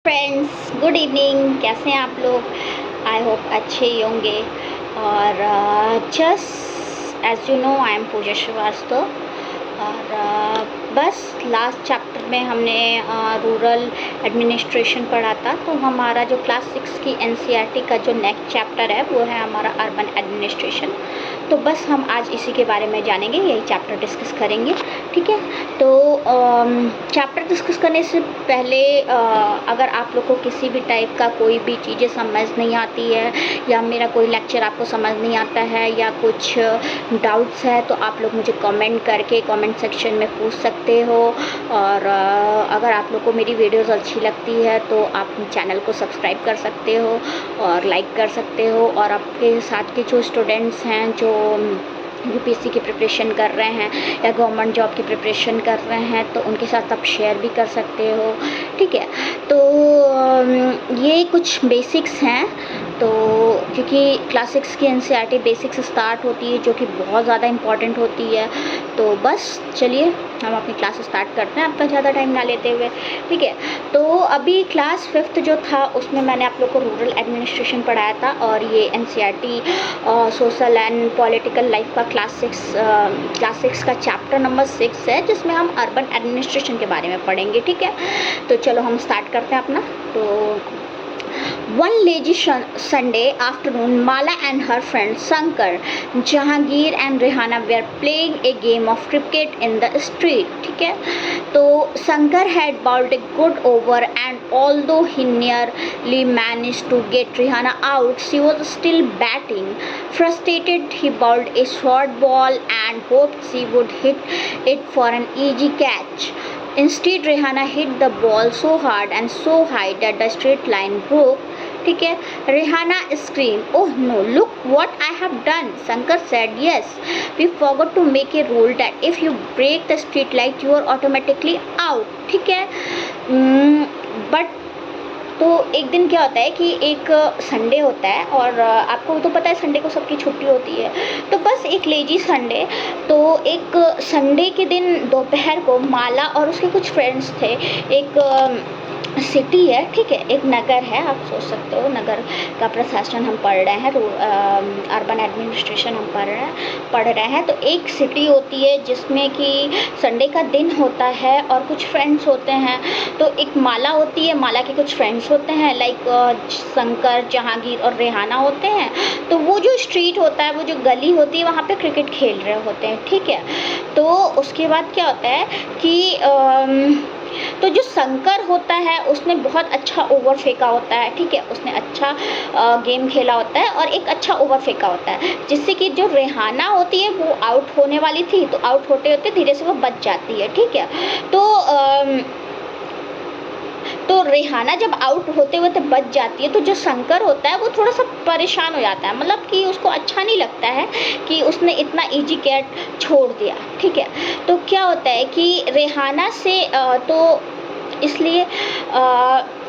Friends, good evening. कैसे हैं आप लोग? आई होप अच्छे ही होंगे। और just as you know I am Pooja Srivastava. और बस लास्ट चैप्टर में हमने रूरल एडमिनिस्ट्रेशन पढ़ा था। तो हमारा जो क्लास 6 की एनसीईआरटी का जो नेक्स्ट चैप्टर है वो है हमारा अर्बन एडमिनिस्ट्रेशन। तो बस हम आज इसी के बारे में जानेंगे, यही चैप्टर डिस्कस करेंगे। ठीक है, तो चैप्टर डिस्कस करने से पहले अगर आप लोग को किसी भी टाइप का कोई भी चीज़ें समझ नहीं आती है या मेरा कोई लेक्चर आपको समझ नहीं आता है या कुछ डाउट्स है तो आप लोग मुझे कमेंट करके कमेंट सेक्शन में पूछ सकते हो। और अगर आप लोग को मेरी वीडियोस अच्छी लगती है तो आप चैनल को सब्सक्राइब कर सकते हो और लाइक कर सकते हो। और आपके साथ के जो स्टूडेंट्स हैं जो यूपीएससी की प्रिपरेशन कर रहे हैं या गवर्नमेंट जॉब की प्रिपरेशन कर रहे हैं तो उनके साथ आप शेयर भी कर सकते हो। ठीक है, तो ये कुछ बेसिक्स हैं। तो क्योंकि क्लास 6 की एनसीईआरटी बेसिक्स स्टार्ट होती है जो कि बहुत ज़्यादा इम्पॉर्टेंट होती है। तो बस चलिए हम अपनी क्लास स्टार्ट करते हैं आपका ज़्यादा टाइम ना लेते हुए। ठीक है, तो अभी क्लास 5th जो था उसमें मैंने आप लोग को रूरल एडमिनिस्ट्रेशन पढ़ाया था और ये NCERT social and political life का क्लास 6 का चैप्टर नंबर 6 है जिसमें हम अर्बन एडमिनिस्ट्रेशन के बारे में पढ़ेंगे। ठीक है, तो चलो हम स्टार्ट करते हैं अपना। तो One lazy Sunday afternoon, Mala and her friends Shankar, Jahangir and Rehana were playing a game of cricket in the street. ठीक है, तो Shankar had bowled a good over and although he nearly managed to get Rehana out, she was still batting. Frustrated, he bowled a short ball and hoped she would hit it for an easy catch. Instead, Rehana hit the ball so hard and so high that the straight line broke. ठीक है, Rehana screamed, "Oh no, look what I have done." Shankar said, "Yes, we forgot to make a rule that if you break the street light, you are automatically out." ठीक है, but तो एक दिन क्या होता है कि एक संडे होता है और आपको तो पता है संडे को सबकी छुट्टी होती है। तो बस एक लेजी संडे, तो एक संडे के दिन दोपहर को माला और उसके कुछ फ्रेंड्स थे। एक सिटी है, ठीक है, एक नगर है, आप सोच सकते हो नगर का प्रशासन हम पढ़ रहे हैं, अर्बन एडमिनिस्ट्रेशन हम पढ़ रहे हैं। तो एक सिटी होती है जिसमें कि संडे का दिन होता है और कुछ फ्रेंड्स होते हैं। तो एक माला होती है, माला के कुछ फ्रेंड्स होते हैं लाइक शंकर, जहांगीर और रेहाना होते हैं। तो वो जो स्ट्रीट होता है, वो जो गली होती है, वहाँ पे क्रिकेट खेल रहे होते हैं। ठीक है, तो उसके बाद क्या होता है कि तो जो शंकर होता है उसने बहुत अच्छा ओवर फेंका होता है। ठीक है, उसने अच्छा गेम खेला होता है और एक अच्छा ओवर फेंका होता है जिससे कि जो रेहाना होती है वो आउट होने वाली थी। तो आउट होते होते धीरे से वो बच जाती है। ठीक है, तो रेहाना जब आउट होते होते बच जाती है तो जो शंकर होता है वो थोड़ा सा परेशान हो जाता है, मतलब कि उसको अच्छा नहीं लगता है कि उसने इतना इजी कैच छोड़ दिया। ठीक है, तो क्या होता है कि रेहाना से तो इसलिए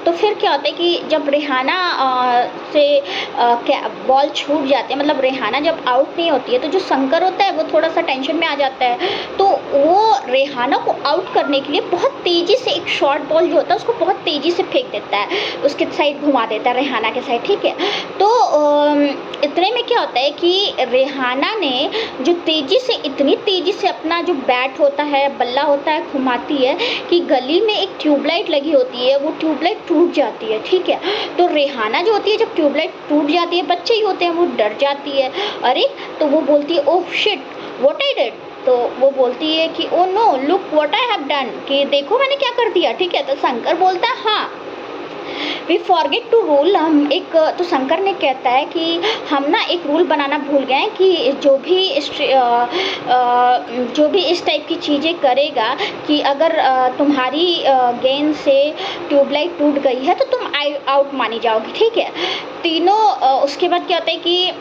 तो फिर क्या होता है कि जब रेहाना से क्या बॉल छूट जाती है, मतलब रेहाना जब आउट नहीं होती है तो जो शंकर होता है वो थोड़ा सा टेंशन में आ जाता है। तो वो रेहाना को आउट करने के लिए बहुत तेज़ी से एक शॉर्ट बॉल जो होता है उसको बहुत तेज़ी से फेंक देता है, उसके साइड घुमा देता है, रेहाना के साइड। ठीक है, तो इतने में क्या होता है कि रेहाना ने जो इतनी तेज़ी से अपना जो बैट होता है, बल्ला होता है, घुमाती है कि गली में एक ट्यूबलाइट लगी होती है, वो ट्यूबलाइट टूट जाती है। ठीक है, तो रेहाना जो होती है जब ट्यूबलाइट टूट जाती है, बच्चे ही होते हैं, वो डर जाती है। अरे, तो वो बोलती है, oh shit what I did. तो वो बोलती है कि oh no look what I have done, कि देखो मैंने क्या कर दिया। ठीक है, तो शंकर बोलता है हाँ वी फॉरगेट टू रूल। हम एक, तो शंकर ने कहता है कि हम ना एक रूल बनाना भूल गए कि जो भी इस टाइप की चीज़ें करेगा कि अगर तुम्हारी गेंद से ट्यूबलाइट टूट गई है तो तुम आउट मानी जाओगी। ठीक है, तीनों उसके बाद क्या होता है कि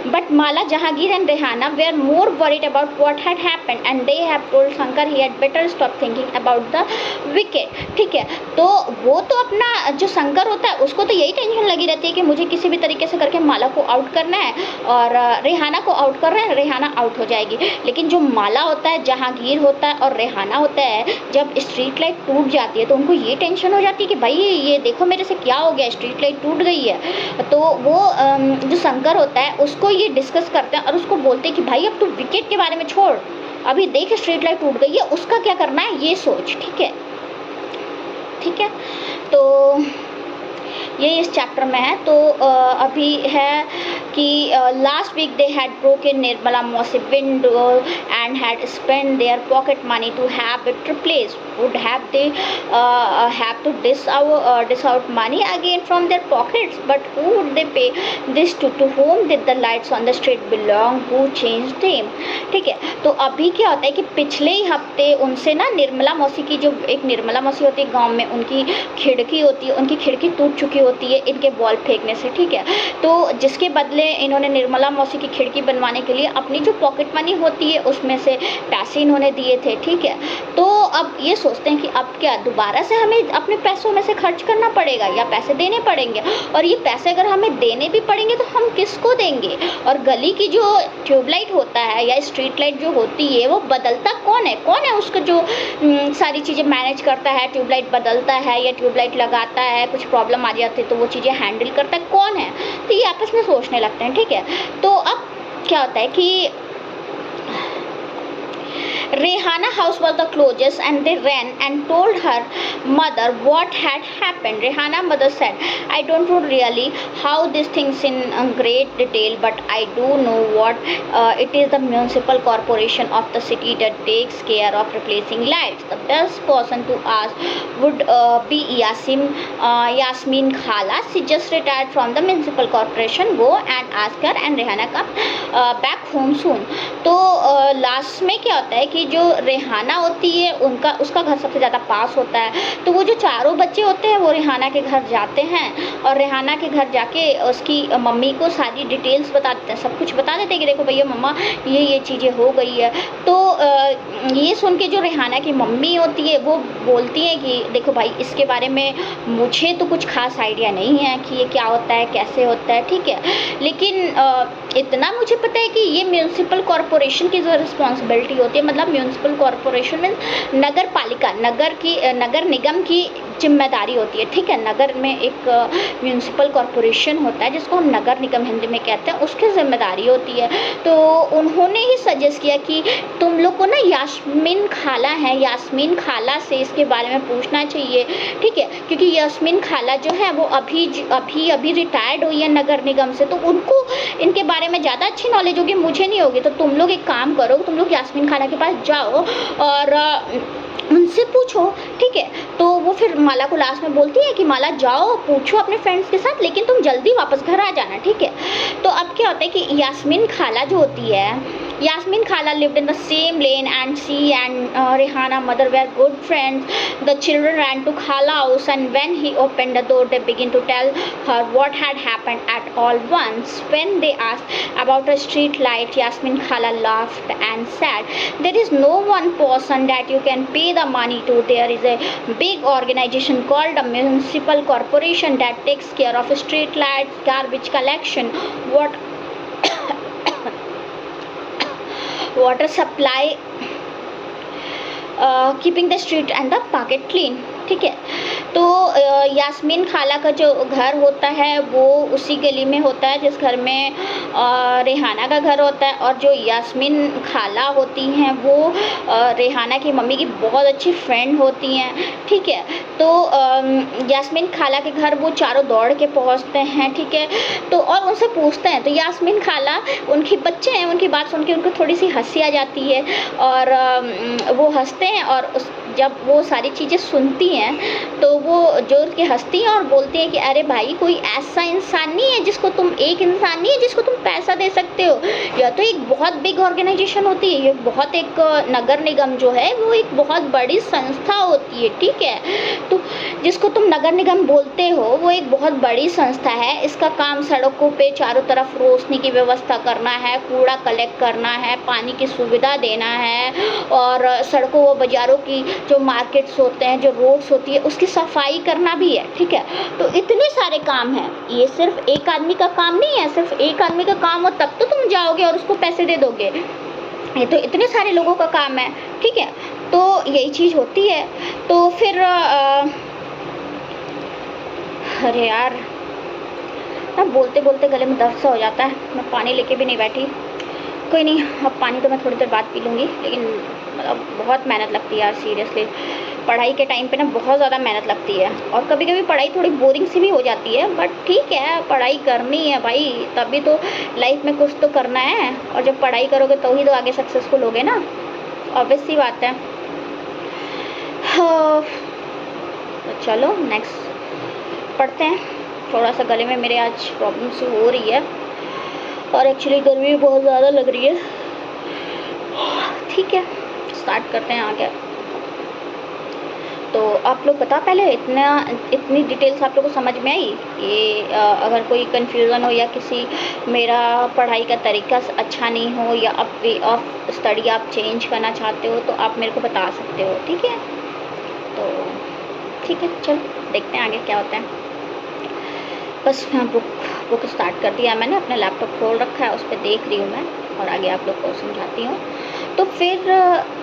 But Mala, Jahangir and Rehana were more worried about what had happened and they have told Shankar he had better stop thinking about the wicket. ठीक है, तो वो तो अपना जो शंकर होता है उसको तो यही टेंशन लगी रहती है कि मुझे किसी भी तरीके से करके माला को आउट करना है और रेहाना को आउट करना है, रेहाना आउट हो जाएगी। लेकिन जो माला होता है, जहांगीर होता है और रेहाना होता है, जब स्ट्रीट लाइट टूट जाती है तो उनको ये टेंशन हो जाती है कि भाई ये देखो मेरे से क्या हो गया, स्ट्रीट लाइट टूट गई है। तो वो जो शंकर होता है उसको ये डिस्कस करते हैं और उसको बोलते हैं कि भाई अब तू विकेट के बारे में छोड़, अभी देख स्ट्रीट लाइट टूट गई है, उसका क्या करना है ये सोच। ठीक है, ठीक है, तो ये इस चैप्टर में है। तो अभी है कि last week they had broken Nirmala mausi window and had spend their pocket money to have it replace. Would have they have to dish out money again from their pockets, but who would they pay this to whom did the lights on the street belong, who changed them. ठीक है, तो अभी क्या होता है कि पिछले ही हफ्ते उनसे ना निर्मला मौसी की, जो एक निर्मला मौसी होती है गाँव में, उनकी खिड़की होती है, उनकी खिड़की टूट चुकी होती है इनके बॉल फेंकने से। ठीक है, तो जिसके बदले इन्होंने निर्मला मौसी की खिड़की बनवाने के लिए अपनी जो पॉकेट मनी होती है उसमें से पैसे इन्होंने दिए थे। ठीक है, तो अब ये सोचते हैं कि अब क्या दोबारा से हमें अपने पैसों में से खर्च करना पड़ेगा या पैसे देने पड़ेंगे, और ये पैसे अगर हमें देने भी पड़ेंगे तो हम किसको देंगे। और गली की जो ट्यूबलाइट होता है या स्ट्रीट लाइट जो होती है वो बदलता कौन है उसको जो सारी चीज़ें मैनेज करता है, ट्यूबलाइट बदलता है या ट्यूबलाइट लगाता है, कुछ प्रॉब्लम आ जाती है तो वो चीज़ें हैंडल करता है कौन है। तो ये आपस में सोचने लगते हैं। ठीक है, तो अब क्या होता है कि Rehana house was the closest and they ran and told her mother what had happened. Rehana mother said, I don't know really how these things in great detail, but I do know what it is the municipal corporation of the city that takes care of replacing lights. The best person to ask would be Yasmin Khala. She just retired from the municipal corporation. Go and ask her and Rehana come back home soon. तो last में क्या होता है कि जो रेहाना होती है उसका घर सबसे ज़्यादा पास होता है, तो वो जो चारों बच्चे होते हैं वो रेहाना के घर जाते हैं और रेहाना के घर जाके उसकी मम्मी को सारी डिटेल्स बता देते हैं, सब कुछ बता देते हैं कि देखो भैया मम्मा ये चीज़ें हो गई है। तो ये सुन के जो रेहाना की मम्मी होती है वो बोलती है कि देखो भाई इसके बारे में मुझे तो कुछ खास आइडिया नहीं है कि ये क्या होता है कैसे होता है। ठीक है, लेकिन इतना मुझे पता है कि ये म्यूनसिपल कॉरपोरेशन की जो रिस्पॉन्सिबिलिटी होती है, मतलब म्यूनसिपल कॉरपोरेशन में नगर पालिका, नगर निगम की जिम्मेदारी होती है। ठीक है, नगर में एक म्यूनसिपल कॉरपोरेशन होता है जिसको हम नगर निगम हिंदी में कहते हैं, उसकी जिम्मेदारी होती है। तो उन्होंने ही सजेस्ट किया कि तुम लोग को ना यास्मीन खाला है, यास्मीन खाला से इसके बारे में पूछना चाहिए। ठीक है, क्योंकि यास्मीन खाला जो है वो अभी रिटायर्ड हुई है नगर निगम से, तो उनको इनके बारे में ज़्यादा अच्छी नॉलेज होगी, मुझे नहीं होगी। तो तुम लोग एक काम करो, तुम लोग यास्मीन खाला के पास जाओ और उनसे पूछो। ठीक है, तो वो फिर माला को लास्ट में बोलती है कि माला जाओ पूछो अपने फ्रेंड्स के साथ, लेकिन तुम जल्दी वापस घर आ जाना। ठीक है, तो अब क्या होता है कि यास्मीन खाला जो होती है, Yasmin Khala lived in the same lane and she and Rehana mother were good friends. The children ran to Khala house and when he opened the door they began to tell her what had happened at all once. When they asked about a street light, Yasmin Khala laughed and said, there is no one person that you can pay the money to. There is a big organization called the municipal corporation that takes care of street lights, garbage collection, water supply, keeping the street and the pocket clean. ठीक है, तो यास्मीन खाला का जो घर होता है वो उसी गली में होता है जिस घर में रेहाना का घर होता है, और जो यास्मीन खाला होती हैं वो रेहाना की मम्मी की बहुत अच्छी फ्रेंड होती हैं। ठीक है, तो यास्मीन खाला के घर वो चारों दौड़ के पहुंचते हैं। ठीक है, तो और उनसे पूछते हैं, तो यास्मीन खाला, उनके बच्चे हैं, उनकी बात सुन के उनको थोड़ी सी हंसी आ जाती है और वो हंसते हैं, और जब वो सारी चीज़ें सुनती हैं तो वो जोर के हंसती हैं और बोलती हैं कि अरे भाई कोई ऐसा इंसान नहीं है जिसको तुम, एक इंसान नहीं है जिसको तुम पैसा दे सकते हो, या तो एक बहुत बिग ऑर्गेनाइजेशन होती है, ये बहुत एक नगर निगम जो है वो एक बहुत बड़ी संस्था होती है। ठीक है, तो जिसको तुम नगर निगम बोलते हो, वो एक बहुत बड़ी संस्था है। इसका काम सड़कों पे चारों तरफ रोशनी की व्यवस्था करना है, कूड़ा कलेक्ट करना है, पानी की सुविधा देना है और सड़कों व बाज़ारों की जो मार्केट्स होते हैं, जो रोड्स होती है, उसकी सफाई करना भी है, ठीक है। तो इतने सारे काम हैं, ये सिर्फ एक आदमी का काम नहीं है। सिर्फ एक आदमी का काम हो तब तो तुम जाओगे और उसको पैसे दे दोगे, ये तो इतने सारे लोगों का काम है, ठीक है। तो यही चीज़ होती है। तो फिर अरे यार, अब बोलते बोलते गले में दर्द सा हो जाता है। मैं पानी लेके भी नहीं बैठी। कोई नहीं, अब पानी तो मैं थोड़ी देर बाद पी लूँगी, लेकिन मतलब बहुत मेहनत लगती है यार, सीरियसली। पढ़ाई के टाइम पे ना बहुत ज़्यादा मेहनत लगती है और कभी कभी पढ़ाई थोड़ी बोरिंग सी भी हो जाती है, बट ठीक है, पढ़ाई करनी है भाई, तभी तो लाइफ में कुछ तो करना है। और जब पढ़ाई करोगे तो ही तो आगे सक्सेसफुल होगे ना, ऑब्वियस सी बात है। हाँ, तो चलो नेक्स्ट पढ़ते हैं। थोड़ा सा गले में मेरे आज प्रॉब्लम सी हो रही है और एक्चुअली गर्मी भी बहुत ज़्यादा लग रही है। ठीक है, स्टार्ट करते हैं आगे। तो आप लोग बता, पहले इतनी डिटेल्स आप लोगों को समझ में आई? ये अगर कोई कन्फ्यूज़न हो या किसी मेरा पढ़ाई का तरीका अच्छा नहीं हो या अब वे ऑफ स्टडी आप चेंज करना चाहते हो तो आप मेरे को बता सकते हो, ठीक है। तो ठीक है, चलो देखते हैं आगे क्या होता है। बस मैं बुक स्टार्ट कर दिया मैंने, अपना लैपटॉप खोल रखा है, उस पर देख रही हूँ मैं और आगे आप लोग को समझाती हूँ। तो फिर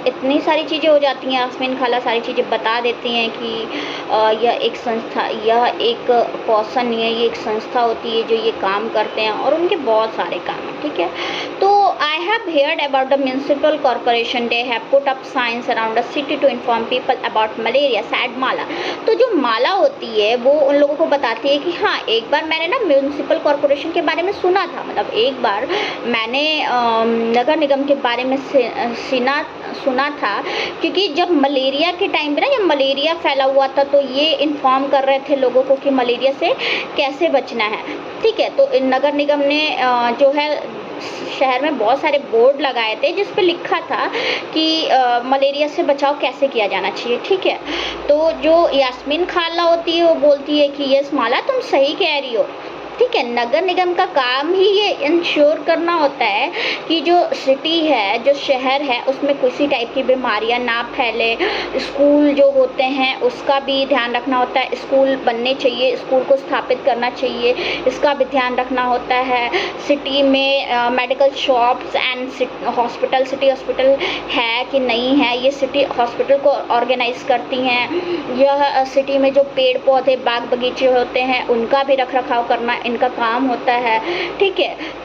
इतनी सारी चीज़ें हो जाती हैं, यास्मीन खाला सारी चीज़ें बता देती हैं कि यह एक संस्था, यह एक पर्सन नहीं है, ये एक संस्था होती है जो ये काम करते हैं और उनके बहुत सारे काम हैं, ठीक है। तो I have heard about the municipal corporation, they have put up signs around the city to inform people about malaria, said Mala. तो जो माला होती है वो उन लोगों को बताती है कि हाँ, एक बार मैंने ना म्यूनसिपल कॉरपोरेशन के बारे में सुना था, मतलब एक बार मैंने नगर निगम के बारे में सुना था, क्योंकि जब मलेरिया के टाइम पे ना, जब मलेरिया फैला हुआ था तो ये इन्फॉर्म कर रहे थे लोगों को कि मलेरिया से कैसे बचना है, ठीक है। तो नगर निगम ने जो है शहर में बहुत सारे बोर्ड लगाए थे जिस पे लिखा था कि मलेरिया से बचाव कैसे किया जाना चाहिए, ठीक है। तो जो यास्मीन खाला होती है वो बोलती है कि यस माला, तुम सही कह रही हो, ठीक है। नगर निगम का काम ही ये इंश्योर करना होता है कि जो सिटी है, जो शहर है, उसमें किसी टाइप की बीमारियां ना फैले। स्कूल जो होते हैं उसका भी ध्यान रखना होता है, स्कूल बनने चाहिए, स्कूल को स्थापित करना चाहिए, इसका भी ध्यान रखना होता है। सिटी में medical shops and hospital, city hospital है कि नहीं है, ये सिटी हॉस्पिटल को ऑर्गेनाइज करती हैं। यह सिटी में जो पेड़ पौधे, बाग बगीचे होते हैं, उनका भी रख रखाव करना इनका काम होता है, ठीक है।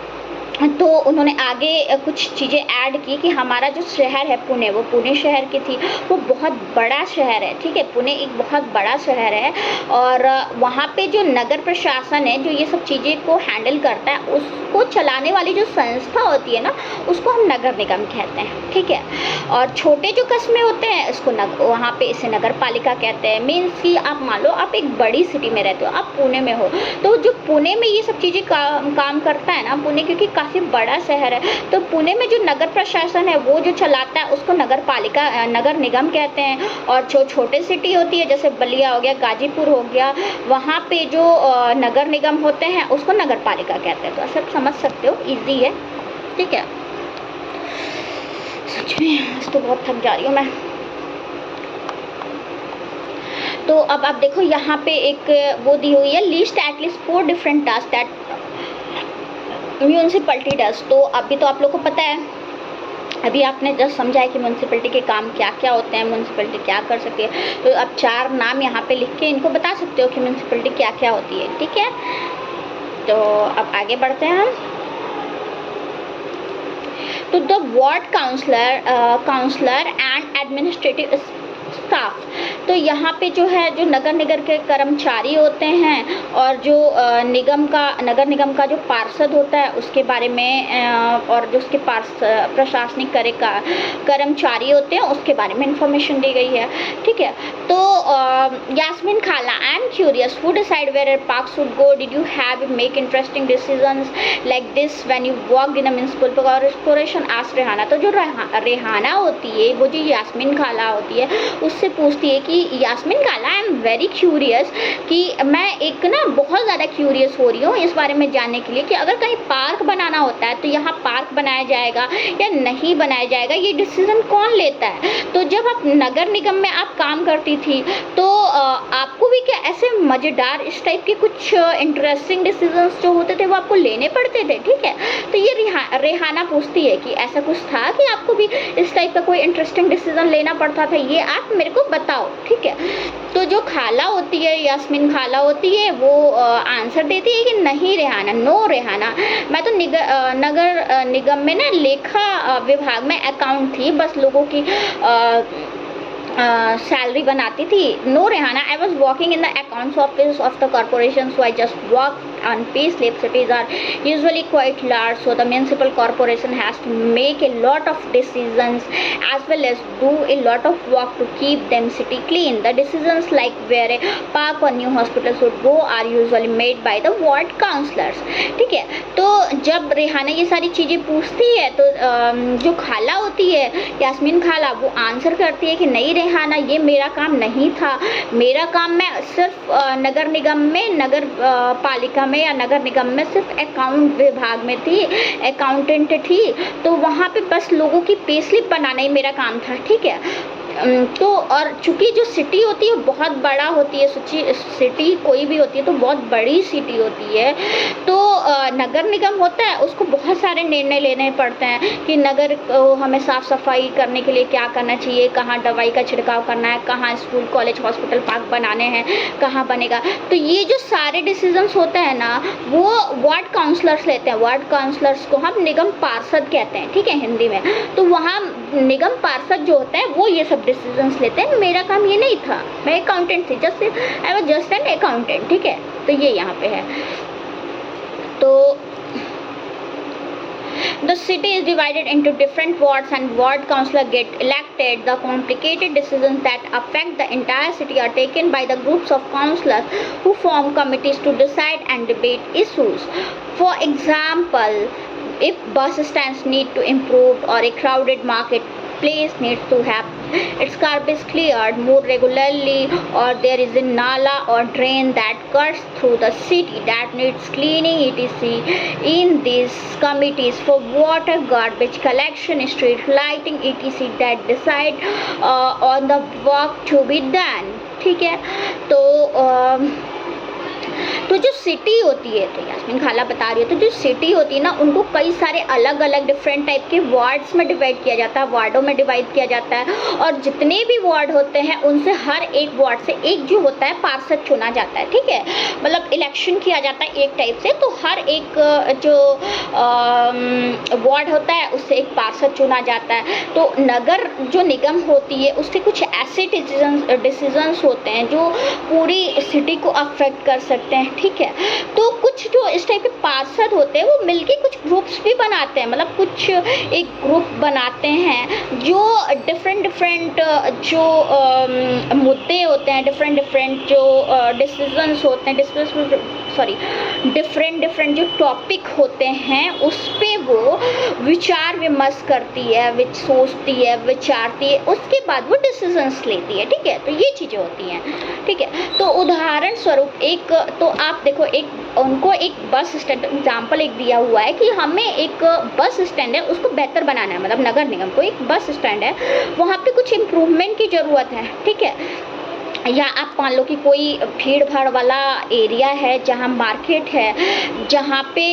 तो उन्होंने आगे कुछ चीज़ें ऐड की कि हमारा जो शहर है पुणे, वो पुणे शहर की थी, वो बहुत बड़ा शहर है, ठीक है। पुणे एक बहुत बड़ा शहर है और वहाँ पे जो नगर प्रशासन है जो ये सब चीज़ें को हैंडल करता है, उसको चलाने वाली जो संस्था होती है ना, उसको हम नगर निगम कहते हैं, ठीक है। और छोटे जो कस्बे होते हैं उसको वहाँ पे इसे नगर पालिका कहते हैं। मीन्स कि आप मान लो आप एक बड़ी सिटी में रहते हो, आप पुणे में हो, तो जो पुणे में ये सब चीज़ें काम करता है ना, पुणे क्योंकि काफ़ी बड़ा शहर है, तो पुणे में जो नगर प्रशासन है वो जो चलाता है उसको नगर पालिका, नगर निगम कहते हैं। और जो छोटे सिटी होती है, जैसे बलिया हो गया, गाजीपुर हो गया, वहाँ पे जो नगर निगम होते हैं उसको नगर पालिका कहते हैं। तो सब समझ सकते हो, इजी है, ठीक है। सच में आज तो बहुत थक जा रही हूँ मैं। तो अब आप देखो यहाँ पे एक वो दी हुई है, list at least 4 different task that municipality does. तो अभी तो आप लोग को पता है, अभी आपने जस्ट समझा है कि म्यूनसिपलिटी के काम क्या क्या होते हैं, म्यूनसिपलिटी क्या कर सकती है। तो अब 4 नाम यहाँ पे लिख के इनको बता सकते हो कि म्यूनसिपलिटी क्या क्या होती है, ठीक है। तो अब आगे बढ़ते हैं हम। तो the ward councillor and administrative staff, तो यहाँ पे जो है जो नगर निगम के कर्मचारी होते हैं और जो नगर निगम का जो पार्षद होता है उसके बारे में और जो उसके प्रशासनिक कर्मचारी होते हैं उसके बारे में इंफॉर्मेशन दी गई है, ठीक है। तो यास्मीन खाला, I am curious who decide where park should go, did you have make interesting decisions like this when you worked in a municipal corporation, asked Rehana. तो जो रेहाना होती है, वो जो यास्मीन खाला होती है, उससे पूछती है कि कि यास्मीन खाला, आई एम वेरी क्यूरियस, कि मैं एक ना बहुत ज़्यादा क्यूरियस हो रही हूँ इस बारे में जानने के लिए कि अगर कहीं पार्क बनाना होता है तो यहाँ पार्क बनाया जाएगा या नहीं बनाया जाएगा, ये डिसीज़न कौन लेता है? तो जब आप नगर निगम में आप काम करती थी तो आपको भी क्या ऐसे मज़ेदार इस टाइप के कुछ इंटरेस्टिंग डिसीजंस जो होते थे वो आपको लेने पड़ते थे? ठीक है, तो ये रेहाना पूछती है कि ऐसा कुछ था कि आपको भी इस टाइप का कोई इंटरेस्टिंग डिसीजन लेना पड़ता था, ये आप मेरे को बताओ। ठीक है, तो जो खाला होती है, यास्मीन खाला होती है, वो आंसर देती है कि नहीं रेहाना, नो रेहाना, मैं तो नगर निगम में ना लेखा विभाग में अकाउंट थी, बस लोगों की सैलरी बनाती थी। No Rehana, I was working in the accounts office of the corporation, so I just work on pay slip. Cities are usually quite large, so the municipal corporation has to make a lot of decisions as well as do a lot of work to keep them city clean. The decisions like where a park or new hospital should go are usually made by the ward councillors. ठीक है, तो जब रेहाना ये सारी चीज़ें पूछती है तो जो खाला होती है यास्मीन खाला, वो आंसर करती है कि नहीं रेहाना, ये मेरा काम नहीं था, मेरा काम, मैं सिर्फ नगर निगम में, नगर पालिका में या नगर निगम में सिर्फ अकाउंट विभाग में थी, अकाउंटेंट थी, तो वहाँ पे बस लोगों की पे स्लिप बनाना ही मेरा काम था। ठीक है, तो और चूँकि जो सिटी होती है बहुत बड़ा होती है, सिटी कोई भी होती है तो बहुत बड़ी सिटी होती है, तो नगर निगम होता है उसको बहुत सारे निर्णय लेने पड़ते हैं कि नगर को हमें साफ़ सफाई करने के लिए क्या करना चाहिए, कहाँ दवाई का छिड़काव करना है, कहाँ स्कूल कॉलेज हॉस्पिटल पार्क बनाने हैं, कहाँ बनेगा। तो ये जो सारे डिसीजंस होते हैं ना, वो वार्ड काउंसलर्स लेते हैं। वार्ड काउंसलर्स को हम निगम पार्षद कहते हैं, ठीक है, हिंदी में। तो वहाँ निगम पार्षद जो होते हैं वो ये सब डिसीजंस लेते हैं। मेरा काम ये नहीं था, मैं अकाउंटेंट थी, I was just an accountant. ठीक है, तो ये यहाँ पे है। तो the city is divided into different wards and ward councillor get elected. The complicated decisions that affect the entire city are taken by the groups of councillors who form committees to decide and debate issues. For example, if bus stands need to improve or a crowded market place needs to have its garbage cleared more regularly, or there is a nala or drain that cuts through the city that needs cleaning, etc. In these committees for water, garbage collection, street lighting, etc. that decide on the work to be done. ठीक है, तो जो city होती है, तो यास्मीन खाला बता रही है, तो जो सिटी होती है ना, उनको कई सारे अलग अलग डिफरेंट टाइप के वार्ड्स में डिवाइड किया जाता है, वार्डों में डिवाइड किया जाता है, और जितने भी वार्ड होते हैं उनसे हर एक वार्ड से एक जो होता है पार्षद चुना जाता है। ठीक है, मतलब इलेक्शन किया जाता है एक टाइप से, तो हर एक जो वार्ड होता है उससे एक पार्षद चुना जाता है। तो नगर जो निगम होती है उसके कुछ ऐसे डिसीजंस होते हैं जो पूरी सिटी को अफेक्ट कर सकते हैं। ठीक है, तो कुछ जो इस टाइप के पार्षद होते हैं वो मिलके कुछ ग्रुप्स भी बनाते हैं, मतलब कुछ एक ग्रुप बनाते हैं जो डिफरेंट जो मुद्दे होते हैं, डिफरेंट जो डिसीजंस होते हैं, डिफरेंट जो टॉपिक होते हैं उस पे वो विचार विमर्श करती है, सोचती है, विचारती है, उसके बाद वो डिसीजंस लेती है। ठीक है, तो ये चीज़ें होती हैं। ठीक है, तो उदाहरण स्वरूप एक, तो आप देखो, उनको एक बस स्टैंड एग्जाम्पल एक दिया हुआ है कि हमें एक बस स्टैंड है उसको बेहतर बनाना है, मतलब नगर निगम को एक बस स्टैंड है, वहाँ पे कुछ इम्प्रूवमेंट की ज़रूरत है। ठीक है, या आप मान लो कि कोई भीड़ भाड़ वाला एरिया है जहाँ मार्केट है, जहाँ पे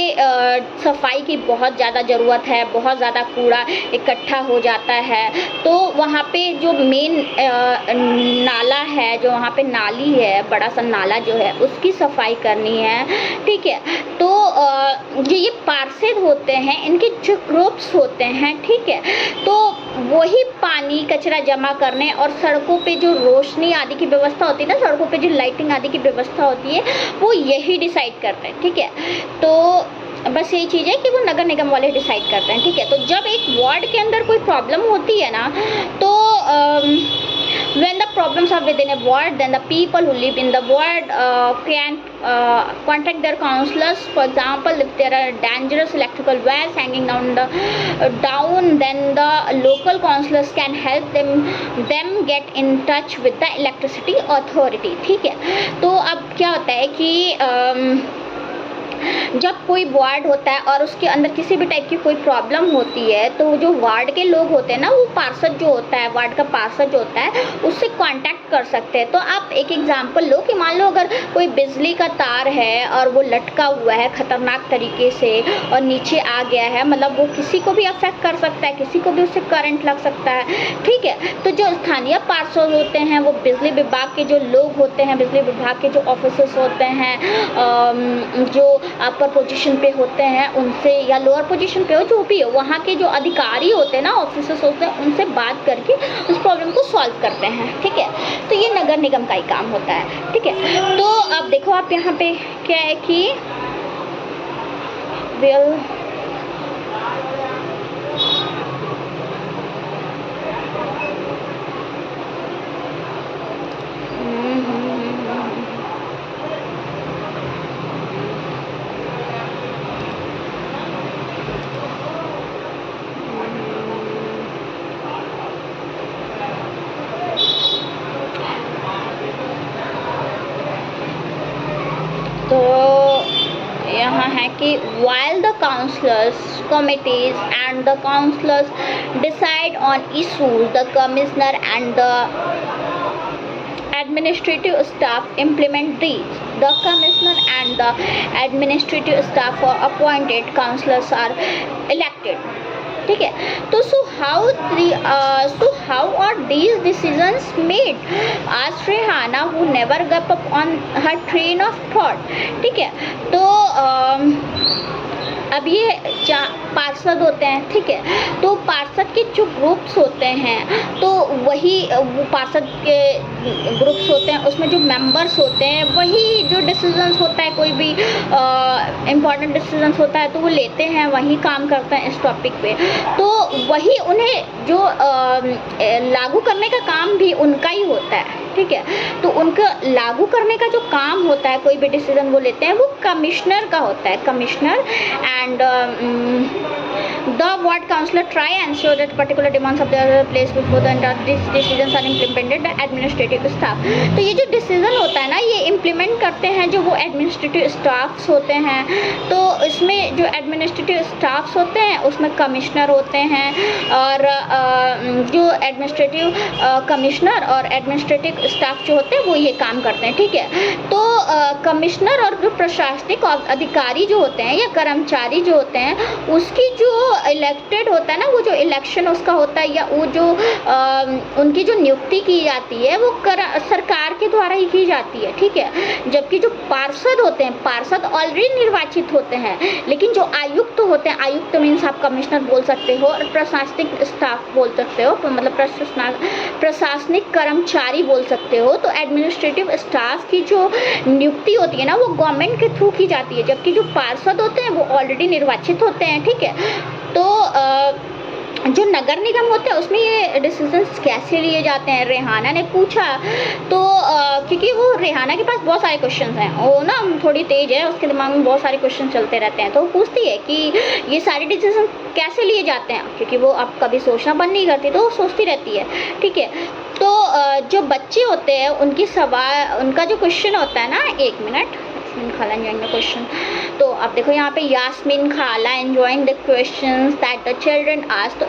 सफाई की बहुत ज़्यादा ज़रूरत है, बहुत ज़्यादा कूड़ा इकट्ठा हो जाता है, तो वहाँ पे जो मेन नाला है, जो वहाँ पे नाली है, बड़ा सा नाला जो है उसकी सफाई करनी है। ठीक है, तो जो ये पार्षद होते हैं इनके जो ग्रुप्स होते हैं, ठीक है, तो वही पानी कचरा जमा करने और सड़कों पे जो रोशनी आदि की व्यवस्था होती है ना, सड़कों पे जो लाइटिंग आदि की व्यवस्था होती है, वो यही डिसाइड करते हैं। ठीक है, तो बस यही चीज़ है कि वो नगर निगम वाले डिसाइड करते हैं, ठीक है। तो जब एक वार्ड के अंदर कोई प्रॉब्लम होती है ना, तो when the problems are within a ward, then the people who live in the ward can contact their councillors. For example, if there are dangerous electrical wires hanging down, then the local councillors can help them get in touch with the electricity authority, ठीक है। तो अब क्या होता है कि जब कोई वार्ड होता है और उसके अंदर किसी भी टाइप की कोई प्रॉब्लम होती है, तो जो वार्ड के लोग होते हैं ना, वो पार्षद जो होता है, वार्ड का पार्षद जो होता है, उससे कांटेक्ट कर सकते हैं। तो आप एक एग्जांपल लो कि मान लो अगर कोई बिजली का तार है और वो लटका हुआ है खतरनाक तरीके से और नीचे आ गया है, मतलब वो किसी को भी अफेक्ट कर सकता है, किसी को भी उससे करंट लग सकता है, ठीक है। तो जो स्थानीय पार्षद होते हैं, वो बिजली विभाग के जो लोग होते हैं, बिजली विभाग के जो ऑफिसर्स होते हैं, जो अपर पोजीशन पे होते हैं, उनसे या लोअर पोजीशन पे हो, जो भी हो, वहाँ के जो अधिकारी होते हैं ना, ऑफिसर्स होते हैं, उनसे बात करके उस प्रॉब्लम को सॉल्व करते हैं, ठीक है। तो ये नगर निगम का ही काम होता है, ठीक है। तो अब देखो आप यहाँ पे क्या है कि वेल तो यहाँ है कि while the councillors committees and the councillors decide on issues, the commissioner and the administrative staff implement these. The commissioner and the administrative staff for appointed councillors are elected, ठीक है। तो how are these decisions made? Asked Rehana, who never gave up on her train of thought, ठीक है। तो अब ये पार्षद होते हैं, ठीक है। तो पार्षद के जो ग्रुप्स होते हैं, तो वही वो पार्षद के ग्रुप्स होते हैं, उसमें जो मेंबर्स होते हैं, वही जो डिसीजंस होता है, कोई भी इम्पॉर्टेंट डिसीजंस होता है, तो वो लेते हैं, वही काम करते हैं इस टॉपिक पे। तो वही उन्हें जो लागू करने का काम भी उनका ही होता है, ठीक है। तो उनका लागू करने का जो काम होता है, कोई भी डिसीजन वो लेते हैं, वो कमिश्नर का होता है, commissioner. And the ward councillor try and ensure that particular demands of their place before the these decisions are implemented by administrative staff. तो ये जो डिसीजन होता है ना, ये इम्प्लीमेंट करते हैं जो वो एडमिनिस्ट्रेटिव स्टाफ्स होते हैं। तो इसमें जो एडमिनिस्ट्रेटिव स्टाफ्स होते हैं, उसमें कमिश्नर होते हैं, और जो एडमिनिस्ट्रेटिव कमिश्नर और एडमिनिस्ट्रेटिव स्टाफ जो होते हैं, वो ये काम करते हैं, ठीक है। तो कमिश्नर और जो प्रशासनिक अधिकारी जो होते हैं या कर्मचारी जो होते हैं, उसकी जो इलेक्टेड होता है ना, वो जो इलेक्शन उसका होता है, या वो जो उनकी जो नियुक्ति की जाती है, वो सरकार के द्वारा ही की जाती है, ठीक है। जबकि जो पार्षद होते हैं, पार्षद ऑलरेडी निर्वाचित होते हैं, लेकिन जो आयुक्त होते हैं, आयुक्त मीन्स आप कमिश्नर बोल सकते हो, और प्रशासनिक स्टाफ बोल सकते हो, मतलब प्रशासनिक कर्मचारी बोल सकते हो। तो एडमिनिस्ट्रेटिव स्टाफ की जो नियुक्ति होती है ना, वो गवर्नमेंट के थ्रू की जाती है, जबकि जो पार्षद होते हैं वो ऑलरेडी निर्वाचित होते हैं, ठीक है। तो जो नगर निगम होते हैं, उसमें ये डिसीजंस कैसे लिए जाते हैं, रेहाना ने पूछा। तो क्योंकि वो रेहाना के पास बहुत सारे क्वेश्चंस हैं, वो ना थोड़ी तेज है, उसके दिमाग में बहुत सारे क्वेश्चन चलते रहते हैं। तो वो पूछती है कि ये सारे डिसीजन कैसे लिए जाते हैं, क्योंकि वो अब कभी सोचना बंद नहीं करती, तो वो सोचती रहती है, ठीक है। तो जो बच्चे होते हैं, उनका जो क्वेश्चन होता है ना, 1 मिनट, खाला एंजॉइंग द क्वेश्चन। तो आप देखो यहाँ पे यास्मीन खाला enjoying the questions that the children ask. तो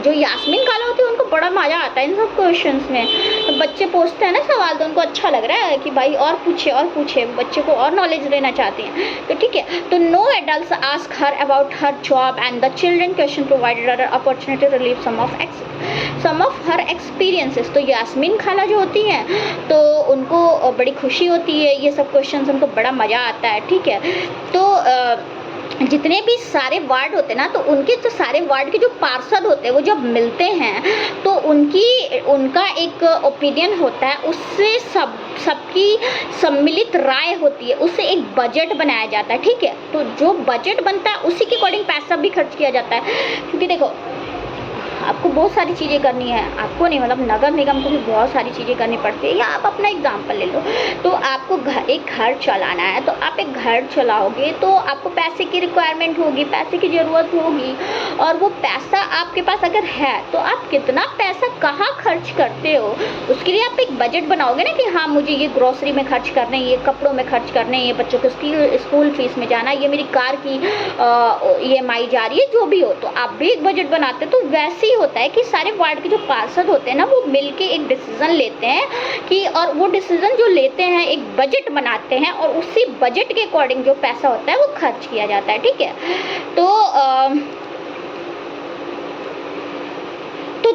जो यास्मीन खाला होती है, उनको बड़ा मज़ा आता है इन सब क्वेश्चंस में। तो बच्चे पूछते हैं ना सवाल, तो उनको अच्छा लग रहा है कि भाई और पूछे, बच्चे को और नॉलेज देना चाहते हैं, तो ठीक है। तो no adults ask her about her job and the children question provided her opportunity to relive some of her experiences. तो यास्मीन खाला जो होती हैं, तो उनको बड़ी खुशी होती है, ये सब क्वेश्चंस उनको बड़ा मज़ा आता है, ठीक है। तो जितने भी सारे वार्ड होते हैं ना, तो उनके जो सारे वार्ड के जो पार्षद होते हैं वो जब मिलते हैं तो उनका एक ओपिनियन होता है, उससे सबकी सम्मिलित राय होती है, उससे एक बजट बनाया जाता है। ठीक है, तो जो बजट बनता है उसी के अकॉर्डिंग पैसा भी खर्च किया जाता है। क्योंकि देखो, आपको बहुत सारी चीज़ें करनी है, आपको नहीं मतलब नगर निगम को भी बहुत सारी चीज़ें करनी पड़ती है। या आप अपना एग्जाम्पल ले लो, तो आपको एक घर चलाना है, तो आप एक घर चलाओगे तो आपको पैसे की रिक्वायरमेंट होगी, पैसे की ज़रूरत होगी, और वो पैसा आपके पास अगर है तो आप कितना पैसा कहाँ खर्च करते हो, उसके लिए आप एक बजट बनाओगे ना कि हाँ मुझे ये ग्रोसरी में खर्च करने, ये कपड़ों में खर्च करने, ये बच्चों को स्कूल फीस में जाना, ये मेरी कार की EMI जा रही है, जो भी हो। तो आप भी एक बजट बनाते, तो वैसे होता है कि सारे वार्ड के जो पार्षद होते हैं ना, वो मिलके एक डिसीजन लेते हैं कि, और वो डिसीजन जो लेते हैं एक बजट बनाते हैं, और उसी बजट के अकॉर्डिंग जो पैसा होता है वो खर्च किया जाता है। ठीक है, तो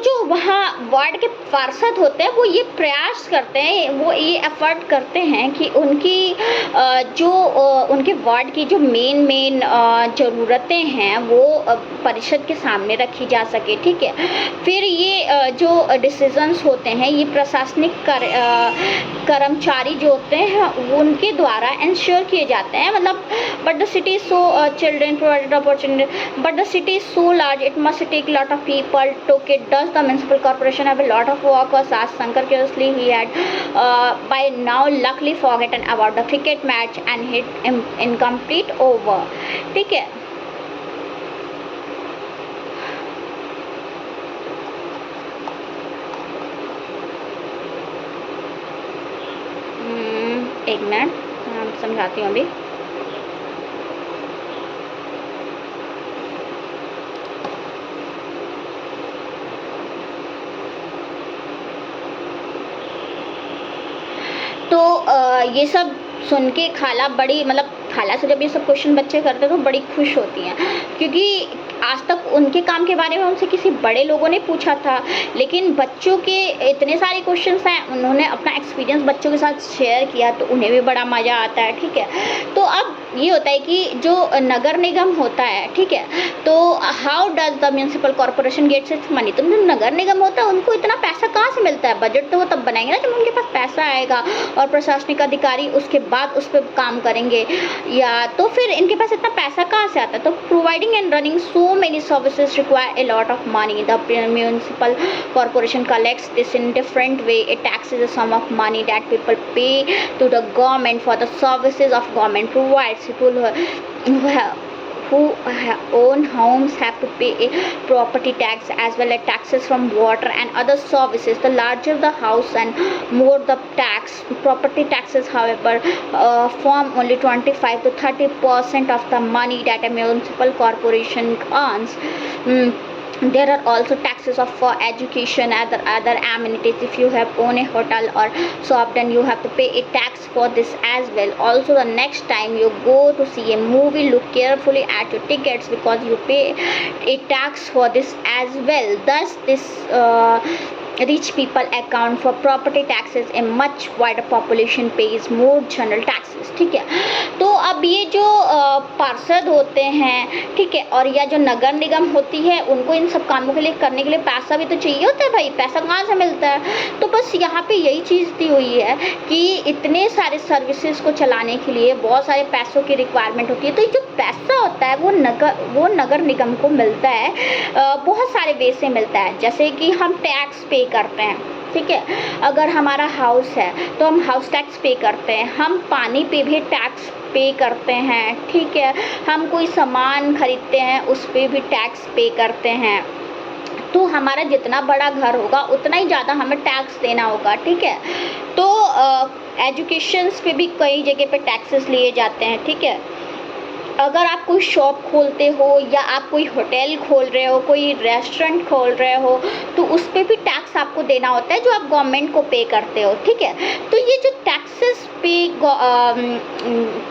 जो वहाँ वार्ड के पार्षद होते हैं वो ये प्रयास करते हैं, वो ये एफर्ट करते हैं कि उनके वार्ड की जो मेन ज़रूरतें हैं वो परिषद के सामने रखी जा सके। ठीक है, फिर ये जो डिसीजंस होते हैं ये प्रशासनिक कर्मचारी जो होते हैं उनके द्वारा इंश्योर किए जाते हैं। मतलब but the city so children provided opportunity, but the city is so large, it must take a lot of people to it. Does the municipal corporation have a lot of workers? Asked Shankar curiously. He had by now luckily forgotten about the cricket match and hit incomplete over. ठीक है, एक minute समझाती हूँ अभी। तो ये सब सुन के खाला बड़ी, मतलब खाला से जब ये सब क्वेश्चन बच्चे करते हैं तो बड़ी खुश होती हैं, क्योंकि आज तक उनके काम के बारे में उनसे किसी बड़े लोगों ने पूछा था, लेकिन बच्चों के इतने सारे क्वेश्चंस हैं, उन्होंने अपना एक्सपीरियंस बच्चों के साथ शेयर किया, तो उन्हें भी बड़ा मज़ा आता है। ठीक है, तो अब ये होता है कि जो नगर निगम होता है, ठीक है, तो how does the municipal corporation gets its money. तो जो नगर निगम होता है उनको इतना पैसा कहाँ से मिलता है? बजट तो वो तब बनाएंगे ना जब उनके पास पैसा आएगा, और प्रशासनिक अधिकारी उसके बाद उस पर काम करेंगे, या तो फिर इनके पास इतना पैसा कहाँ से आता है? तो providing and running so many services require a lot of money. The municipal corporation collects this in different way. It taxes a sum of money that people pay to the government for the services of government provides. People who own homes have to pay a property tax as well as taxes from water and other services. The larger the house and more the tax. Property taxes, however, form only 25 to 30% of the money that a municipal corporation earns. There are also taxes for education and other amenities. If you have own a hotel or shop, then you have to pay a tax for this as well. Also, the next time you go to see a movie, look carefully at your tickets because you pay a tax for this as well. Thus, this rich people account for property taxes. A much wider population pays more general taxes. ठीक है, तो अब ये जो पार्षद होते हैं, ठीक है, और या जो नगर निगम होती है, उनको इन सब कामों के लिए करने के लिए पैसा भी तो चाहिए होता है भाई। पैसा कहाँ से मिलता है? तो बस यहाँ पे यही चीज़ दी हुई है कि इतने सारे सर्विसेज को चलाने के लिए बहुत सारे पैसों की रिक्वायरमेंट होती है। तो जो पैसा होता है वो नगर निगम को मिलता है, बहुत सारे वे से मिलता है। जैसे कि हम टैक्स पे करते हैं, ठीक है, अगर हमारा हाउस है तो हम हाउस टैक्स पे करते हैं, हम पानी पे भी टैक्स पे करते हैं, ठीक है, हम कोई सामान खरीदते हैं उस पे भी टैक्स पे करते हैं। तो हमारा जितना बड़ा घर होगा उतना ही ज़्यादा हमें टैक्स देना होगा। ठीक है, तो एजुकेशंस पे भी कई जगह पे टैक्सेस लिए जाते हैं। ठीक है, अगर आप कोई शॉप खोलते हो या आप कोई होटल खोल रहे हो, कोई रेस्टोरेंट खोल रहे हो, तो उस पर भी टैक्स आपको देना होता है जो आप गवर्नमेंट को पे करते हो। ठीक है, तो ये जो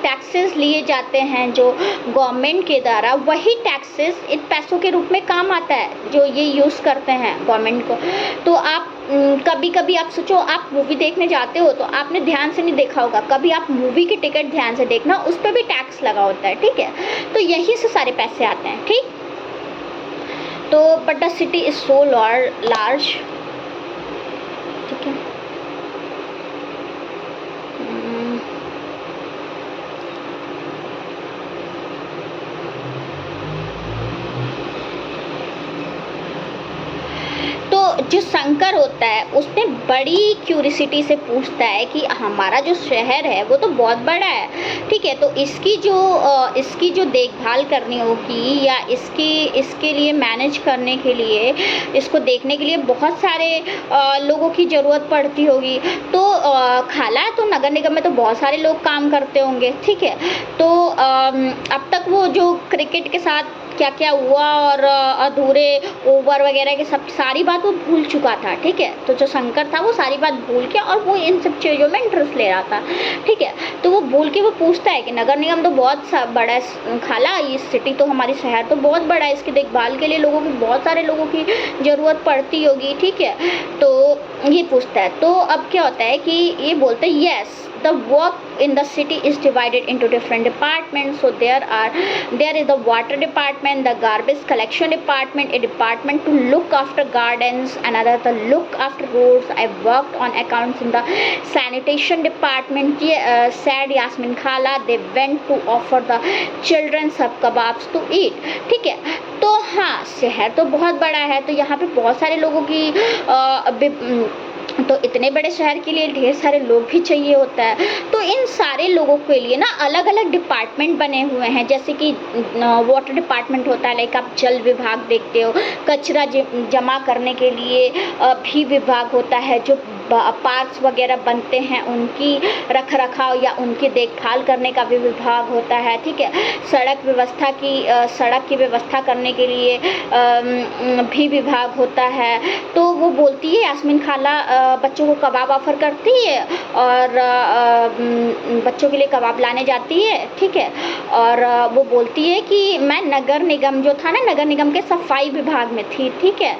टैक्सेस लिए जाते हैं जो गवर्नमेंट के द्वारा, वही टैक्सेस इन पैसों के रूप में काम आता है जो ये यूज़ करते हैं गवर्नमेंट को। तो आप कभी कभी आप सोचो, आप मूवी देखने जाते हो तो आपने ध्यान से नहीं देखा होगा, कभी आप मूवी की टिकट ध्यान से देखना, उस पर भी टैक्स लगा होता है, ठीक है। तो यही से सारे पैसे आते हैं, ठीक। तो but the city is so large, ठीक है। तो जो शंकर होता है उसने बड़ी क्यूरियोसिटी से पूछता है कि हमारा जो शहर है वो तो बहुत बड़ा है, ठीक है। तो इसकी जो देखभाल करनी होगी या इसके लिए मैनेज करने के लिए, इसको देखने के लिए बहुत सारे लोगों की ज़रूरत पड़ती होगी। तो खाला तो नगर निगम में तो बहुत सारे लोग काम करते होंगे, ठीक है। तो अब तक वो जो क्रिकेट के साथ क्या क्या हुआ और अधूरे ओवर वगैरह के सब सारी बात वो भूल चुका था, ठीक है। तो जो शंकर था वो सारी बात भूल के और वो इन सब चीज़ों में इंटरेस्ट ले रहा था, ठीक है। तो वो भूल के वो पूछता है कि नगर निगम तो बहुत बड़ा है खाला, ये सिटी तो हमारी शहर तो बहुत बड़ा है, इसकी देखभाल के लिए लोगों की बहुत सारे लोगों की ज़रूरत पड़ती होगी, ठीक है। तो ये पूछता है। तो अब क्या होता है कि ये बोलते हैं yes, the work in the city is divided into different departments. So there is the water department, the garbage collection department, a department to look after gardens, another to look after roads. I worked on accounts in the sanitation department, said Yasmin Khala. They went to offer the children sab kebabs to eat, ठीक है। तो हाँ, शहर तो बहुत बड़ा है, तो यहाँ पे बहुत सारे लोगों की तो इतने बड़े शहर के लिए ढेर सारे लोग भी चाहिए होता है। तो इन सारे लोगों के लिए ना अलग अलग डिपार्टमेंट बने हुए हैं, जैसे कि वाटर डिपार्टमेंट होता है, लाइक आप जल विभाग देखते हो, कचरा जमा करने के लिए भी विभाग होता है, जो पार्क्स वगैरह बनते हैं उनकी रख रखाव या उनकी देखभाल करने का भी विभाग होता है, ठीक है। सड़क की व्यवस्था करने के लिए भी विभाग होता है। तो वो बोलती है यास्मीन खाला, बच्चों को कबाब ऑफ़र करती है और बच्चों के लिए कबाब लाने जाती है, ठीक है। और वो बोलती है कि मैं नगर निगम जो था ना, नगर निगम के सफाई विभाग में थी, ठीक है।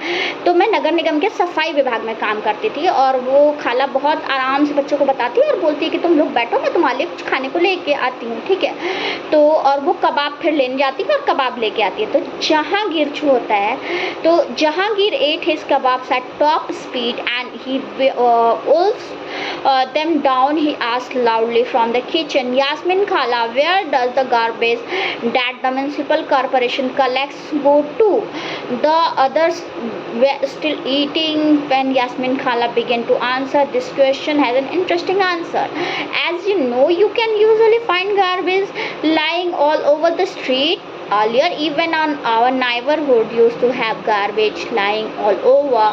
तो मैं नगर निगम के सफाई विभाग में काम करती थी और वो खाला बहुत आराम से बच्चों को बताती है और बोलती है कि तुम लोग बैठो, मैं तुम्हारे लिए कुछ खाने को लेके आती हूँ, ठीक है। तो और वो कबाब फिर लेने जाती है और कबाब लेके आती है। तो जहांगीर जो होता है, तो Jahangir ate his kebabs at top speed and he wolfed them down. He asked loudly from the kitchen, Yasmin Khala, where does the garbage that the municipal corporation collects go to? The others were still eating when Yasmin Khala began to answer. This question has an interesting answer. As you know, you can usually find garbage lying all over the street. Earlier, even on our neighborhood used to have garbage lying all over.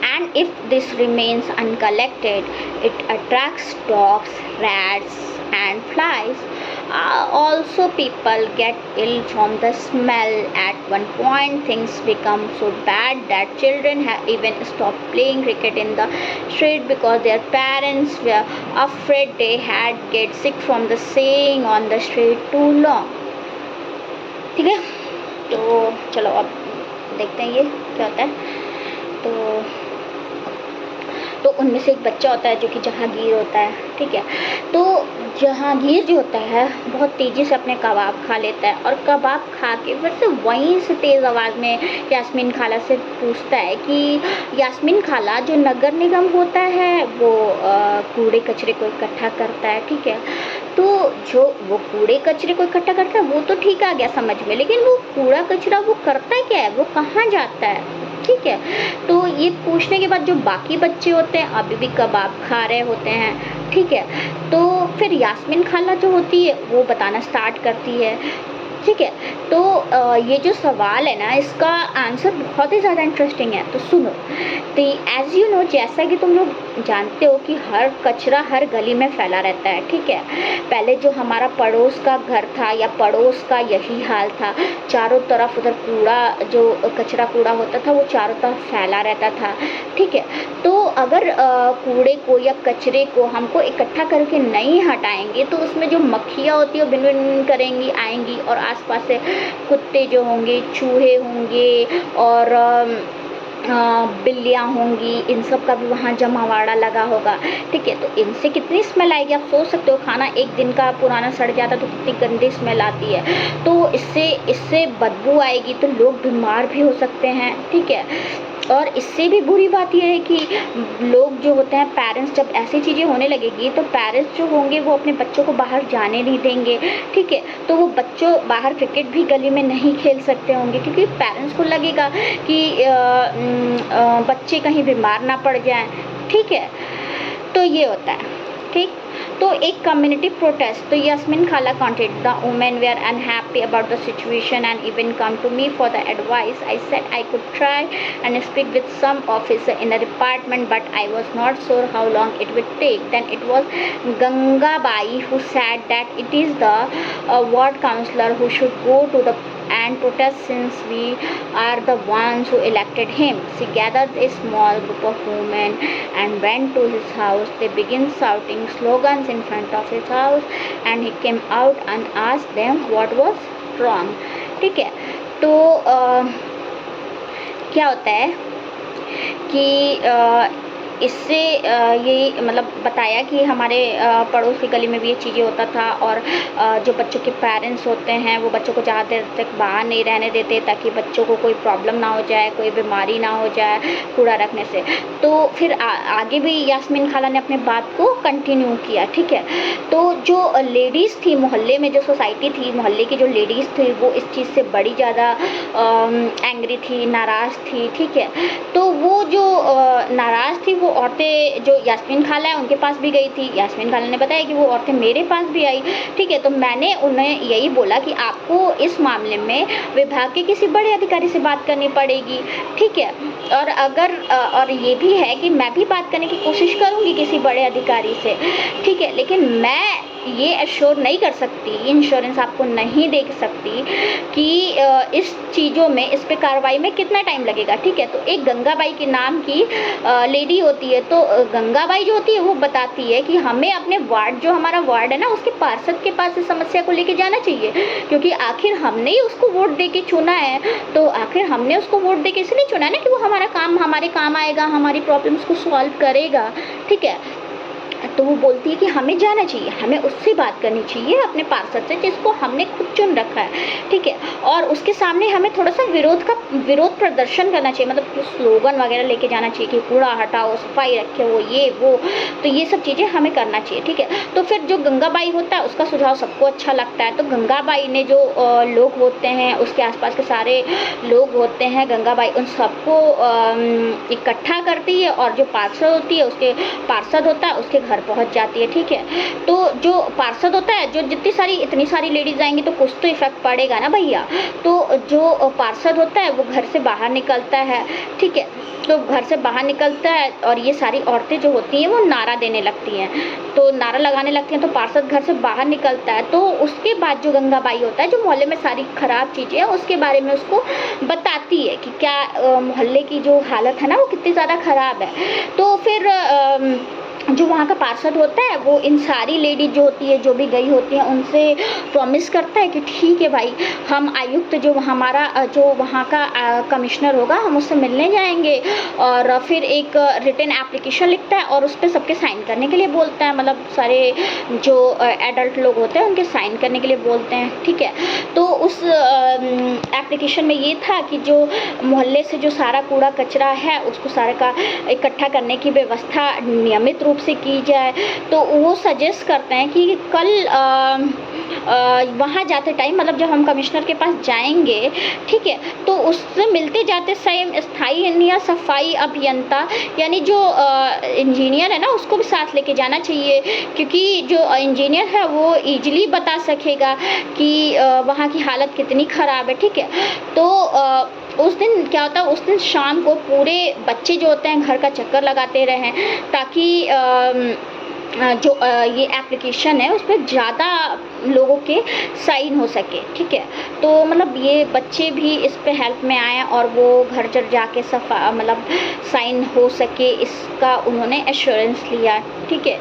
And if this remains uncollected, it attracts dogs, rats, and flies. Also, people get ill from the smell. At one point, things become so bad that children have even stopped playing cricket in the street because their parents were afraid they had get sick from the staying on the street too long. ठीक है, तो चलो अब देखते हैं ये क्या होता है। तो उनमें से एक बच्चा होता है जो कि जहांगीर होता है, ठीक है। तो जहांगीर जो होता है बहुत तेज़ी से अपने कबाब खा लेता है और कबाब खा के फिर से वहीं से तेज़ आवाज़ में यास्मीन खाला से पूछता है कि यास्मीन खाला, जो नगर निगम होता है वो कूड़े कचरे को इकट्ठा करता है, ठीक है। तो जो वो कूड़े कचरे को इकट्ठा करता है वो तो ठीक आ गया समझ में, लेकिन वो कूड़ा कचरा वो करता क्या है, वो कहाँ जाता है, ठीक है। तो ये पूछने के बाद जो बाकी बच्चे होते हैं अभी भी कबाब खा रहे होते हैं, ठीक है। तो फिर यास्मीन खाला जो होती है वो बताना स्टार्ट करती है, ठीक है। तो ये जो सवाल है ना, इसका आंसर बहुत ही ज़्यादा इंटरेस्टिंग है, तो सुनो। तो एज़ यू नो, जैसा कि तुम लोग जानते हो कि हर कचरा हर गली में फैला रहता है, ठीक है। पहले जो हमारा पड़ोस का घर था या पड़ोस का यही हाल था, चारों तरफ उधर कूड़ा, जो कचरा कूड़ा होता था वो चारों तरफ फैला रहता था, ठीक है। तो अगर कूड़े को या कचरे को हमको इकट्ठा करके नहीं हटाएंगे तो उसमें जो मक्खियाँ होती है वो भिन भिन करेंगी, आएंगी और आसपास से कुत्ते जो होंगे, चूहे होंगे और बिल्लियाँ होंगी, इन सब का भी वहाँ जमावड़ा लगा होगा, ठीक है। तो इनसे कितनी स्मेल आएगी, आप सोच सकते हो। खाना एक दिन का पुराना सड़ जाता तो कितनी गंदी स्मेल आती है। तो इससे इससे बदबू आएगी, तो लोग बीमार भी हो सकते हैं, ठीक है। और इससे भी बुरी बात यह है कि लोग जो होते हैं, पेरेंट्स, जब ऐसी चीज़ें होने लगेगी तो पेरेंट्स जो होंगे वो अपने बच्चों को बाहर जाने नहीं देंगे, ठीक है। तो वो बच्चों बाहर क्रिकेट भी गली में नहीं खेल सकते होंगे, क्योंकि पेरेंट्स को लगेगा कि बच्चे कहीं बीमार ना पड़ जाएं, ठीक है। तो ये होता है, ठीक। तो एक कम्युनिटी प्रोटेस्ट, तो यास्मीन खाला content, the women were unhappy about the situation and even come to me for the advice. I said I could try and speak with some officer in the department, but I was not sure how long it would take. Then it was Gangabai who said that it is the ward councillor who should go to the and protest, since we are the ones who elected him. She gathered a small group of women and went to his house. They began shouting slogans in front of his house and he came out and asked them what was wrong. ठीक है। तो क्या होता है कि इससे ये मतलब बताया कि हमारे पड़ोस की गली में भी ये चीज़ें होता था, और जो बच्चों के पेरेंट्स होते हैं वो बच्चों को ज़्यादा देर तक बाहर नहीं रहने देते, ताकि बच्चों को कोई प्रॉब्लम ना हो जाए, कोई बीमारी ना हो जाए कूड़ा रखने से। तो फिर आगे भी यास्मीन खाला ने अपने बात को कंटिन्यू किया, ठीक है। तो जो लेडीज़ थी मोहल्ले में, जो सोसाइटी थी मोहल्ले की जो लेडीज़ थी, वो इस चीज़ से बड़ी ज़्यादा एंग्री थी, नाराज़ थी, ठीक है। तो वो जो नाराज़ थी, वो औरतें जो यास्मीन खाला है उनके पास भी गई थी। यास्मीन खाला ने बताया कि वो औरतें मेरे पास भी आई, ठीक है। तो मैंने उन्हें यही बोला कि आपको इस मामले में विभाग के किसी बड़े अधिकारी से बात करनी पड़ेगी, ठीक है। और अगर और ये भी है कि मैं भी बात करने की कोशिश करूँगी किसी बड़े अधिकारी से, ठीक है। लेकिन मैं ये एश्योर नहीं कर सकती, इंश्योरेंस आपको नहीं दे सकती कि इस चीज़ों में, इस पे कार्रवाई में कितना टाइम लगेगा, ठीक है। तो एक गंगाबाई के नाम की लेडी होती है, तो गंगाबाई जो होती है वो बताती है कि हमें अपने वार्ड, जो हमारा वार्ड है ना, उसके पार्षद के पास इस समस्या को लेके जाना चाहिए, क्योंकि आखिर हमने ही उसको वोट दे के चुना है। तो आखिर हमने उसको वोट दे के इसलिए चुना है ना कि वो हमारे काम आएगा, हमारी प्रॉब्लम्स को सॉल्व करेगा, ठीक है। तो वो बोलती है कि हमें जाना चाहिए, हमें उससे बात करनी चाहिए, अपने पार्षद से, जिसको हमने खुद चुन रखा है, ठीक है। और उसके सामने हमें थोड़ा सा विरोध प्रदर्शन करना चाहिए, मतलब स्लोगन वगैरह लेके जाना चाहिए कि कूड़ा हटाओ, सफाई रखे, वो, तो ये सब चीज़ें हमें करना चाहिए, ठीक है। तो फिर जो गंगाबाई होता है उसका सुझाव सबको अच्छा लगता है। तो गंगाबाई ने जो लोग होते हैं, उसके आसपास के सारे लोग होते हैं, गंगाबाई उन सबको इकट्ठा करती है, और जो पार्षद होती है, उसके पार्षद होता है, उसके घर पहुंच जाती है, ठीक है। तो जो पार्षद होता है, जो इतनी सारी लेडीज आएंगी तो कुछ तो इफेक्ट पड़ेगा ना भैया। तो जो पार्षद होता है वो घर से बाहर निकलता है, ठीक है। तो घर से बाहर निकलता है और ये सारी औरतें जो होती हैं वो नारा देने लगती हैं, तो नारा लगाने लगती हैं। तो पार्षद घर से बाहर निकलता है, तो उसके बाद जो गंगाबाई होता है, जो मोहल्ले में सारी खराब चीज़ें हैं उसके बारे में उसको बताती है कि क्या मोहल्ले की जो हालत है ना वो कितनी ज़्यादा खराब है। तो फिर जो वहाँ का पार्षद होता है वो इन सारी लेडीज जो होती है, जो भी गई होती हैं, उनसे प्रॉमिस करता है कि ठीक है भाई, हम आयुक्त जो हमारा जो वहाँ का कमिश्नर होगा, हम उससे मिलने जाएंगे। और फिर एक रिटन एप्लीकेशन लिखता है और उस पर सबके साइन करने के लिए बोलता है, मतलब सारे जो एडल्ट लोग होते हैं उनके साइन करने के लिए बोलते हैं, ठीक है। तो उस एप्लीकेशन में ये था कि जो मोहल्ले से जो सारा कूड़ा कचरा है उसको सारे का इकट्ठा करने की व्यवस्था नियमित रूप से की जाए। तो वो सजेस्ट करते हैं कि कल वहाँ जाते टाइम, मतलब जब हम कमिश्नर के पास जाएंगे, ठीक है, तो उससे मिलते जाते समय स्थायी या सफाई अभियंता, यानी जो इंजीनियर है ना, उसको भी साथ लेके जाना चाहिए, क्योंकि जो इंजीनियर है वो ईजिली बता सकेगा कि वहाँ की हालत कितनी ख़राब है, ठीक है। तो उस दिन क्या होता है, उस दिन शाम को पूरे बच्चे जो होते हैं घर का चक्कर लगाते रहें, ताकि जो ये एप्लीकेशन है उस पर ज़्यादा लोगों के साइन हो सके, ठीक है। तो मतलब ये बच्चे भी इस पे हेल्प में आए और वो घर जब जाके मतलब साइन हो सके, इसका उन्होंने एश्योरेंस लिया, ठीक है।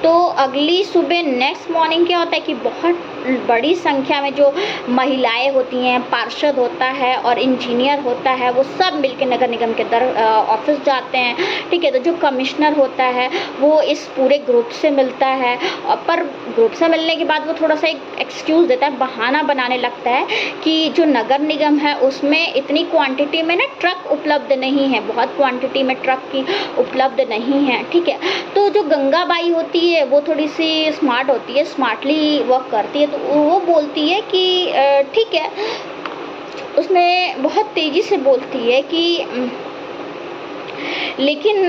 तो अगली सुबह नेक्स्ट मॉर्निंग क्या होता है कि बहुत बड़ी संख्या में जो महिलाएं होती हैं, पार्षद होता है और इंजीनियर होता है, वो सब मिलकर नगर निगम के ऑफिस जाते हैं, ठीक है। तो जो कमिश्नर होता है वो इस पूरे ग्रुप से मिलता है, और पर ग्रुप से मिलने के बाद वो थोड़ा सा एक एक्सक्यूज़ देता है, बहाना बनाने लगता है कि जो नगर निगम है उसमें इतनी क्वांटिटी में ना ट्रक उपलब्ध नहीं है, बहुत क्वांटिटी में ट्रक की उपलब्ध नहीं है, ठीक है। तो जो गंगाबाई होती है वो थोड़ी सी स्मार्ट होती है, स्मार्टली वर्क करती है, तो वो बोलती है कि ठीक है, उसने बहुत तेज़ी से बोलती है कि लेकिन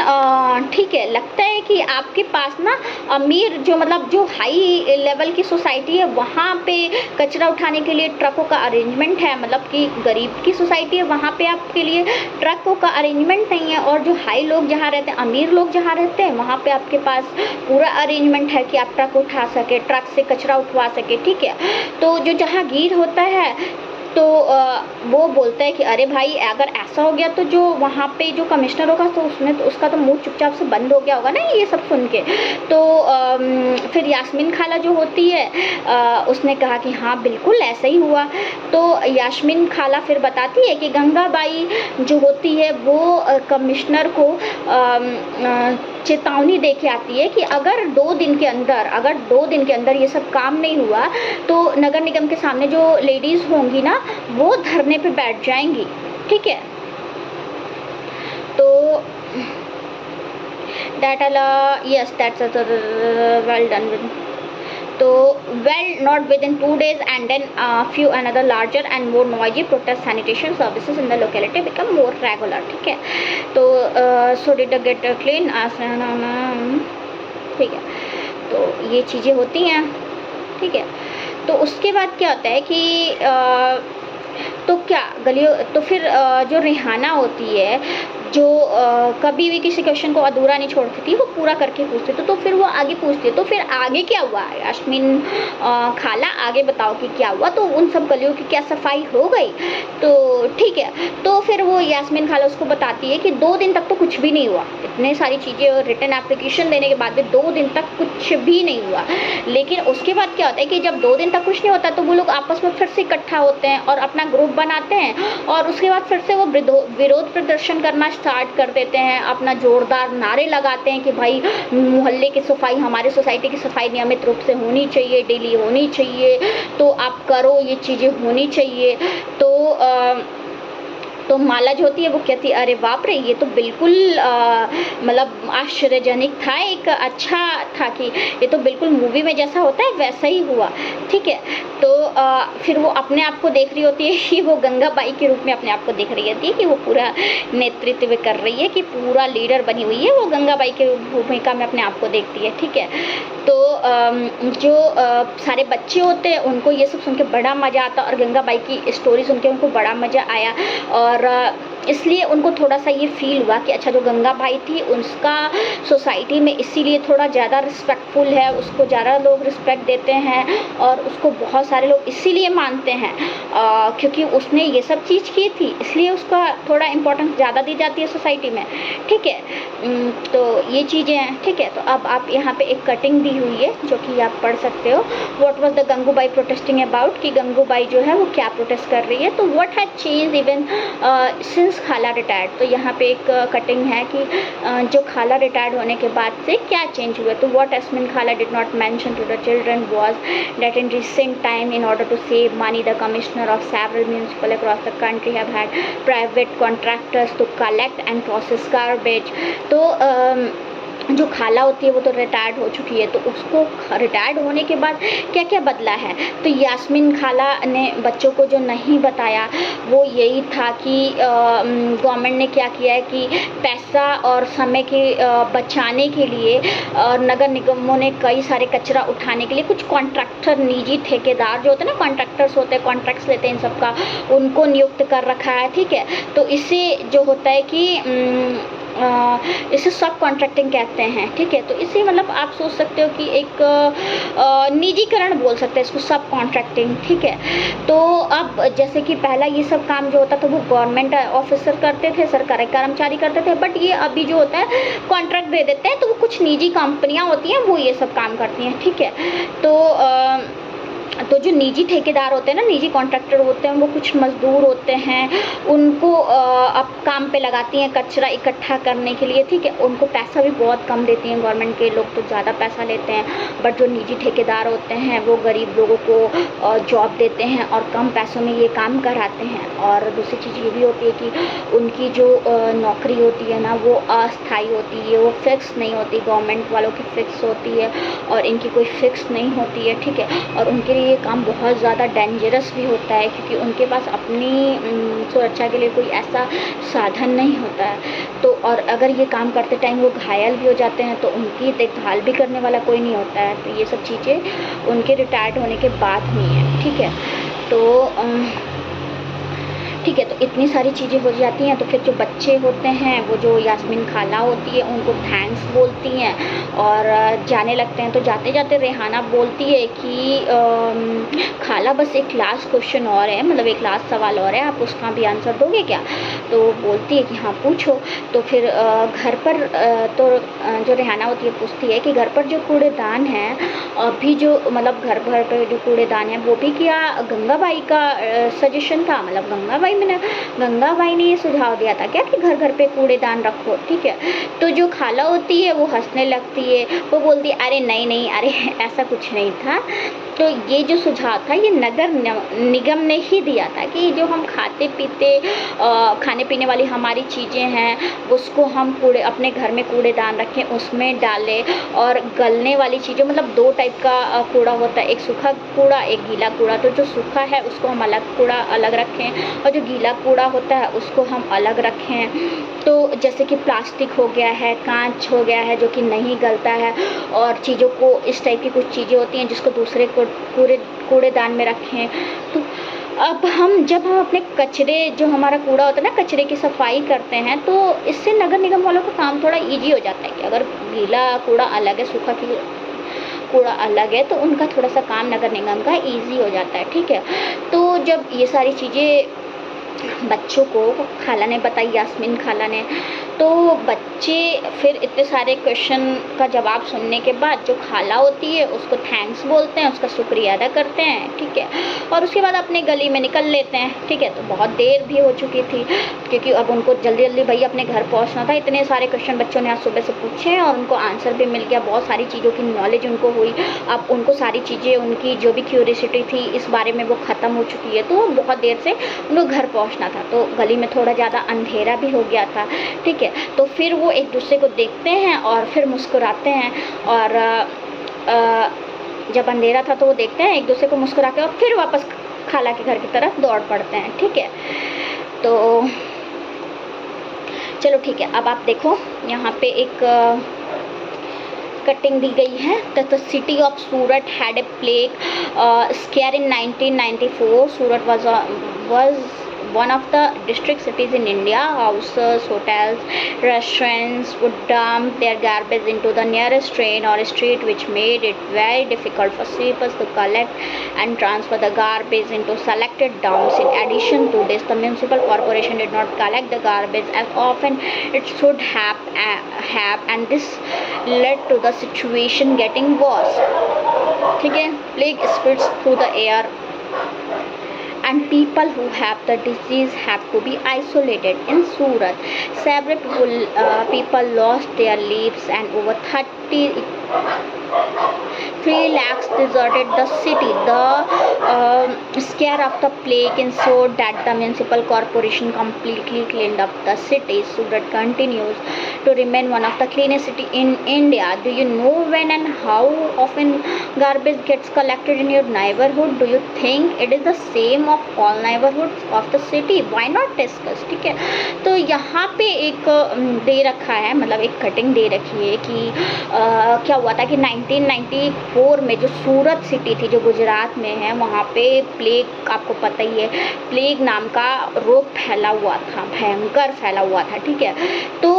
ठीक है, लगता है कि आपके पास ना अमीर जो मतलब जो हाई लेवल की सोसाइटी है वहाँ पे कचरा उठाने के लिए ट्रकों का अरेंजमेंट है, मतलब कि गरीब की सोसाइटी है वहाँ पे आपके लिए ट्रकों का अरेंजमेंट नहीं है, और जो हाई लोग जहाँ रहते हैं, अमीर लोग जहाँ रहते हैं, वहाँ पे आपके पास पूरा अरेंजमेंट है कि आप ट्रक उठा सके, ट्रक से कचरा उठवा सके, ठीक है। तो जो जहांगीर होता है तो वो बोलता है कि अरे भाई, अगर ऐसा हो गया तो जो वहाँ पे जो कमिश्नर होगा तो उसने तो उसका तो मुंह चुपचाप से बंद हो गया होगा ना ये सब सुन के। तो फिर यास्मीन खाला जो होती है उसने कहा कि हाँ बिल्कुल ऐसा ही हुआ। तो यास्मीन खाला फिर बताती है कि गंगाबाई जो होती है वो कमिश्नर को चेतावनी दे के आती है कि अगर 2 दिन के अंदर ये सब काम नहीं हुआ तो नगर निगम के सामने जो लेडीज़ होंगी ना वो धरने पे बैठ जाएंगी, ठीक है। तो दैट्स वेल डन विद, तो not within 2 days, and then few another larger and more noisy protest sanitation services in the locality become more regular, ठीक है। तो so did the get clean, ठीक है। तो ये चीज़ें होती हैं, ठीक है। तो उसके बाद क्या होता है कि तो क्या गलियों तो फिर जो रिहाना होती है जो कभी भी किसी क्वेश्चन को अधूरा नहीं छोड़ती थी, वो पूरा करके पूछती तो फिर वो आगे पूछती है, तो फिर आगे क्या हुआ यास्मीन खाला, आगे बताओ कि क्या हुआ। तो उन सब गलियों की क्या सफाई हो गई? तो ठीक है, तो फिर वो यास्मीन खाला उसको बताती है कि 2 दिन तक तो कुछ भी नहीं हुआ, इतने सारी चीज़ें रिटर्न एप्लीकेशन देने के बाद भी 2 दिन तक कुछ भी नहीं हुआ। लेकिन उसके बाद क्या होता है कि जब 2 दिन तक कुछ नहीं होता तो वो लोग आपस में फिर से इकट्ठा होते हैं और अपना ग्रुप बनाते हैं, और उसके बाद फिर से वो विरोध प्रदर्शन करना स्टार्ट कर देते हैं, अपना जोरदार नारे लगाते हैं कि भाई मोहल्ले की सफाई, हमारे सोसाइटी की सफाई नियमित रूप से होनी चाहिए, डेली होनी चाहिए, तो आप करो, ये चीज़ें होनी चाहिए। तो माला जो होती है वो कहती है अरे बाप रे, ये तो बिल्कुल मतलब आश्चर्यजनक था, एक अच्छा था कि ये तो बिल्कुल मूवी में जैसा होता है वैसा ही हुआ, ठीक है। तो फिर वो अपने आप को देख रही होती है कि वो गंगाबाई के रूप में अपने आप को देख रही होती है कि वो पूरा नेतृत्व कर रही है, कि पूरा लीडर बनी हुई है, वो गंगाबाई के भूमिका में अपने आप को देखती है, ठीक है। तो जो सारे बच्चे होते हैं उनको ये सब सुन के बड़ा मज़ा आता, और गंगाबाई की स्टोरी सुन के उनको बड़ा मज़ा आया, और इसलिए उनको थोड़ा सा ये फील हुआ कि अच्छा, जो गंगाबाई थी उसका सोसाइटी में इसीलिए थोड़ा ज़्यादा रिस्पेक्टफुल है, उसको ज़्यादा लोग रिस्पेक्ट देते हैं, और उसको बहुत सारे लोग इसीलिए मानते हैं क्योंकि उसने ये सब चीज़ की थी, इसलिए उसका थोड़ा इम्पोर्टेंस ज़्यादा दी जाती है सोसाइटी में, ठीक है। तो ये चीज़ें हैं, ठीक है। तो अब आप यहाँ पे एक कटिंग दी हुई है जो कि आप पढ़ सकते हो, what was the Gangubai protesting about, कि गंगूबाई जो है वो क्या प्रोटेस्ट कर रही है। तो what has change even since खाला रिटायर्ड, तो यहाँ पे एक कटिंग है कि जो खाला रिटायर्ड होने के बाद से क्या चेंज हुआ। तो व्हाट यास्मीन खाला did not mention to the children was that in recent time in order to save money the commissioner of several municipal across the country have had private contractors to collect and process garbage. तो जो खाला होती है वो तो retired हो चुकी है, तो उसको रिटायर्ड होने के बाद क्या क्या बदला है। तो यास्मीन खाला ने बच्चों को जो नहीं बताया वो यही था कि गवर्नमेंट ने क्या किया है कि पैसा और समय के बचाने के लिए नगर निगमों ने कई सारे कचरा उठाने के लिए कुछ कॉन्ट्रैक्टर, निजी ठेकेदार जो होते हैं ना, कॉन्ट्रैक्टर्स होते हैं, कॉन्ट्रैक्ट्स लेते हैं इन सबका, उनको नियुक्त कर रखा है, ठीक है। तो इससे जो होता है कि इसे सब कॉन्ट्रैक्टिंग कहते हैं, ठीक है। तो इसे मतलब आप सोच सकते हो कि एक निजीकरण बोल सकते हैं इसको, सब कॉन्ट्रैक्टिंग, ठीक है। तो अब जैसे कि पहला ये सब काम जो होता था वो गवर्नमेंट ऑफिसर करते थे, सरकारी कर्मचारी करते थे, बट ये अभी जो होता है कॉन्ट्रैक्ट दे देते हैं, तो वो कुछ निजी कंपनियां होती हैं वो ये सब काम करती हैं, ठीक है। तो जो निजी ठेकेदार होते हैं ना, निजी कॉन्ट्रैक्टर होते हैं, वो कुछ मजदूर होते हैं, उनको अब काम पे लगाती हैं कचरा इकट्ठा करने के लिए, ठीक है। उनको पैसा भी बहुत कम देती हैं, गवर्नमेंट के लोग तो ज़्यादा पैसा लेते हैं, बट जो निजी ठेकेदार होते हैं वो गरीब लोगों को जॉब देते हैं और कम पैसों में ये काम कराते हैं। और दूसरी चीज़ ये भी होती है कि उनकी जो नौकरी होती है ना वो अस्थायी होती है, वो फिक्स नहीं होती, गवर्नमेंट वालों की फिक्स होती है और इनकी कोई फिक्स नहीं होती है, ठीक है। और उनके लिए ये काम बहुत ज़्यादा डेंजरस भी होता है, क्योंकि उनके पास अपनी सुरक्षा के लिए कोई ऐसा साधन नहीं होता है। तो और अगर ये काम करते टाइम वो घायल भी हो जाते हैं तो उनकी देखभाल भी करने वाला कोई नहीं होता है। तो ये सब चीज़ें उनके रिटायर्ड होने के बाद हुई हैं, ठीक है। तो ठीक है, तो इतनी सारी चीज़ें हो जाती हैं। तो फिर जो बच्चे होते हैं वो जो यास्मीन खाला होती है उनको थैंक्स बोलती हैं और जाने लगते हैं। तो जाते जाते रेहाना बोलती है कि खाला बस एक लास्ट क्वेश्चन और है, मतलब एक लास्ट सवाल और है, आप उसका भी आंसर दोगे क्या? तो बोलती है कि हाँ पूछो। तो फिर घर पर जो रेहाना होती है पूछती है कि घर पर जो कूड़ेदान है अभी जो मतलब घर भर पर जो कूड़ेदान है वो भी क्या गंगाबाई का सजेशन था? मतलब गंगाबाई ने ये सुझाव दिया था क्या कि घर घर पे कूड़ेदान रखो, ठीक है। तो जो खाला होती है वो हंसने लगती है, वो बोलती है अरे नहीं नहीं, अरे ऐसा कुछ नहीं था। तो ये जो सुझाव था ये नगर निगम ने ही दिया था कि जो हम खाते पीते खाने पीने वाली हमारी चीज़ें हैं उसको हम अपने घर में कूड़ेदान रखें, उसमें डालें। और गलने वाली चीज़ें, मतलब दो टाइप का कूड़ा होता है, एक सूखा कूड़ा एक गीला कूड़ा। तो जो सूखा है उसको हम अलग कूड़ा अलग रखें और जो गीला कूड़ा होता है उसको हम अलग रखें। तो जैसे कि प्लास्टिक हो गया है, कांच हो गया है जो कि नहीं गलता है, और चीज़ों को इस टाइप की कुछ चीज़ें होती हैं जिसको दूसरे को कूड़ेदान में रखें। तो अब जब हम अपने कचरे, जो हमारा कूड़ा होता है ना, कचरे की सफाई करते हैं तो इससे नगर निगम वालों का काम थोड़ा ईजी हो जाता है कि अगर गीला कूड़ा अलग है, सूखा कूड़ा अलग है, तो उनका थोड़ा सा काम नगर निगम का ईजी हो जाता है, ठीक है। तो जब ये सारी चीज़ें बच्चों को खाला ने बताई, यास्मीन खाला ने, तो बच्चे फिर इतने सारे क्वेश्चन का जवाब सुनने के बाद जो खाला होती है उसको थैंक्स बोलते हैं, उसका शुक्रिया अदा करते हैं, ठीक है। और उसके बाद अपने गली में निकल लेते हैं, ठीक है। तो बहुत देर भी हो चुकी थी क्योंकि अब उनको जल्दी जल्दी भई अपने घर पहुंचना था। इतने सारे क्वेश्चन बच्चों ने आज सुबह से पूछे और उनको आंसर भी मिल गया, बहुत सारी चीज़ों की नॉलेज उनको हुई। अब उनको सारी चीज़ें, उनकी जो भी क्यूरियोसिटी थी इस बारे में वो ख़त्म हो चुकी है। तो बहुत देर से उनको घर पहुँचना था, तो गली में थोड़ा ज़्यादा अंधेरा भी हो गया था, ठीक है। तो फिर वो एक दूसरे को देखते हैं और फिर मुस्कुराते हैं। और जब अंधेरा था तो वो देखते हैं एक दूसरे को मुस्कुरा के और फिर वापस खाला के घर की तरफ दौड़ पड़ते हैं, ठीक है। तो चलो ठीक है, अब आप देखो यहाँ पे एक कटिंग दी गई है। The city of Surat had a plague square in 1994. Surat was one of the district cities in India. Houses, hotels, restaurants would dump their garbage into the nearest train or street, which made it very difficult for sweepers to collect and transfer the garbage into selected dumps. In addition to this, the municipal corporation did not collect the garbage as often it should have, and this led to the situation getting worse. ठीक है, plague spreads through the air and people who have the disease have to be isolated. In Surat, several people lost their lives and over 3 lakhs deserted the city. The scare of the plague ensured that the municipal corporation completely cleaned up the city. Surat continues to remain one of the cleanest cities in India. Do you know when and how often garbage gets collected in your neighborhood? Do you think it is the same of all neighborhoods of the city? Why not discuss? ठीक है, तो यहाँ पे एक दे रखा है, मतलब एक कटिंग दे रखी है कि क्या हुआ था कि 1994 में जो सूरत सिटी थी जो गुजरात में है, वहाँ पे प्लेग आपको पता ही है, प्लेग नाम का रोग फैला हुआ था, भयंकर फैला हुआ था, ठीक है। तो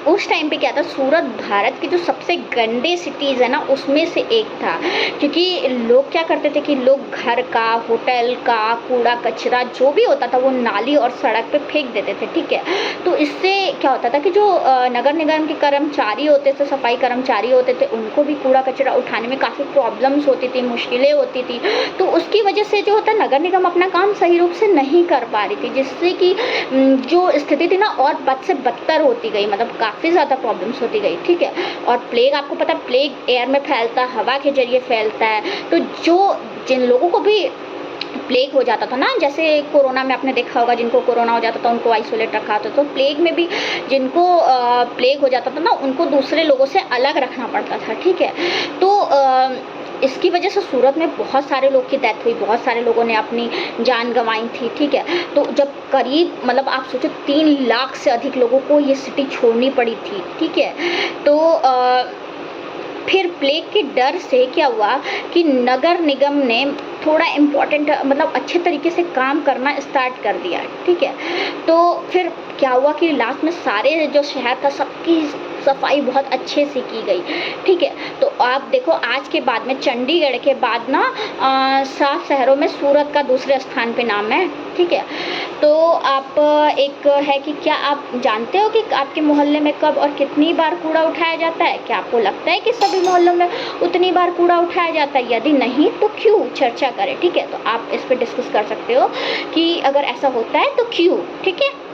उस टाइम पे क्या था, सूरत भारत की जो सबसे गंदे सिटीज़ है ना उसमें से एक था, क्योंकि लोग क्या करते थे कि लोग घर का, होटल का कूड़ा कचरा जो भी होता था वो नाली और सड़क पे फेंक देते थे, ठीक है। तो इससे क्या होता था कि जो नगर निगम के कर्मचारी होते थे, सफाई कर्मचारी होते थे, उनको भी कूड़ा कचरा उठाने में काफ़ी प्रॉब्लम्स होती थी, मुश्किलें होती थी। तो उसकी वजह से जो होता नगर निगम अपना काम सही रूप से नहीं कर पा रही थी, जिससे कि जो स्थिति थी ना और बद से बदतर होती गई, मतलब काफ़ी ज़्यादा प्रॉब्लम्स होती गई, ठीक है। और प्लेग आपको पता है, प्लेग एयर में फैलता है, हवा के जरिए फैलता है। तो जिन लोगों को भी प्लेग हो जाता था ना, जैसे कोरोना में आपने देखा होगा, जिनको कोरोना हो जाता था उनको आइसोलेट रखा था, तो प्लेग में भी जिनको प्लेग हो जाता था ना उनको दूसरे लोगों से अलग रखना पड़ता था, ठीक है। तो इसकी वजह से सूरत में बहुत सारे लोग की डेथ हुई, बहुत सारे लोगों ने अपनी जान गंवाई थी, ठीक है। तो जब करीब मतलब आप सोचो 3 लाख से अधिक लोगों को ये सिटी छोड़नी पड़ी थी, ठीक है। तो फिर प्लेग के डर से क्या हुआ कि नगर निगम ने थोड़ा इम्पोर्टेंट मतलब अच्छे तरीके से काम करना स्टार्ट कर दिया, ठीक है। तो फिर क्या हुआ कि लास्ट में सारे जो शहर था सबकी सफाई बहुत अच्छे से की गई, ठीक है। तो आप देखो आज के बाद में चंडीगढ़ के बाद ना 7 शहरों में सूरत का दूसरे स्थान पे नाम है, ठीक है। तो आप एक है कि क्या आप जानते हो कि आपके मोहल्ले में कब और कितनी बार कूड़ा उठाया जाता है? क्या आपको लगता है कि सभी मोहल्लों में उतनी बार कूड़ा उठाया जाता है? यदि नहीं तो क्यों, चर्चा करें, ठीक है। तो आप इस पे डिस्कस कर सकते हो कि अगर ऐसा होता है तो क्यों, ठीक है।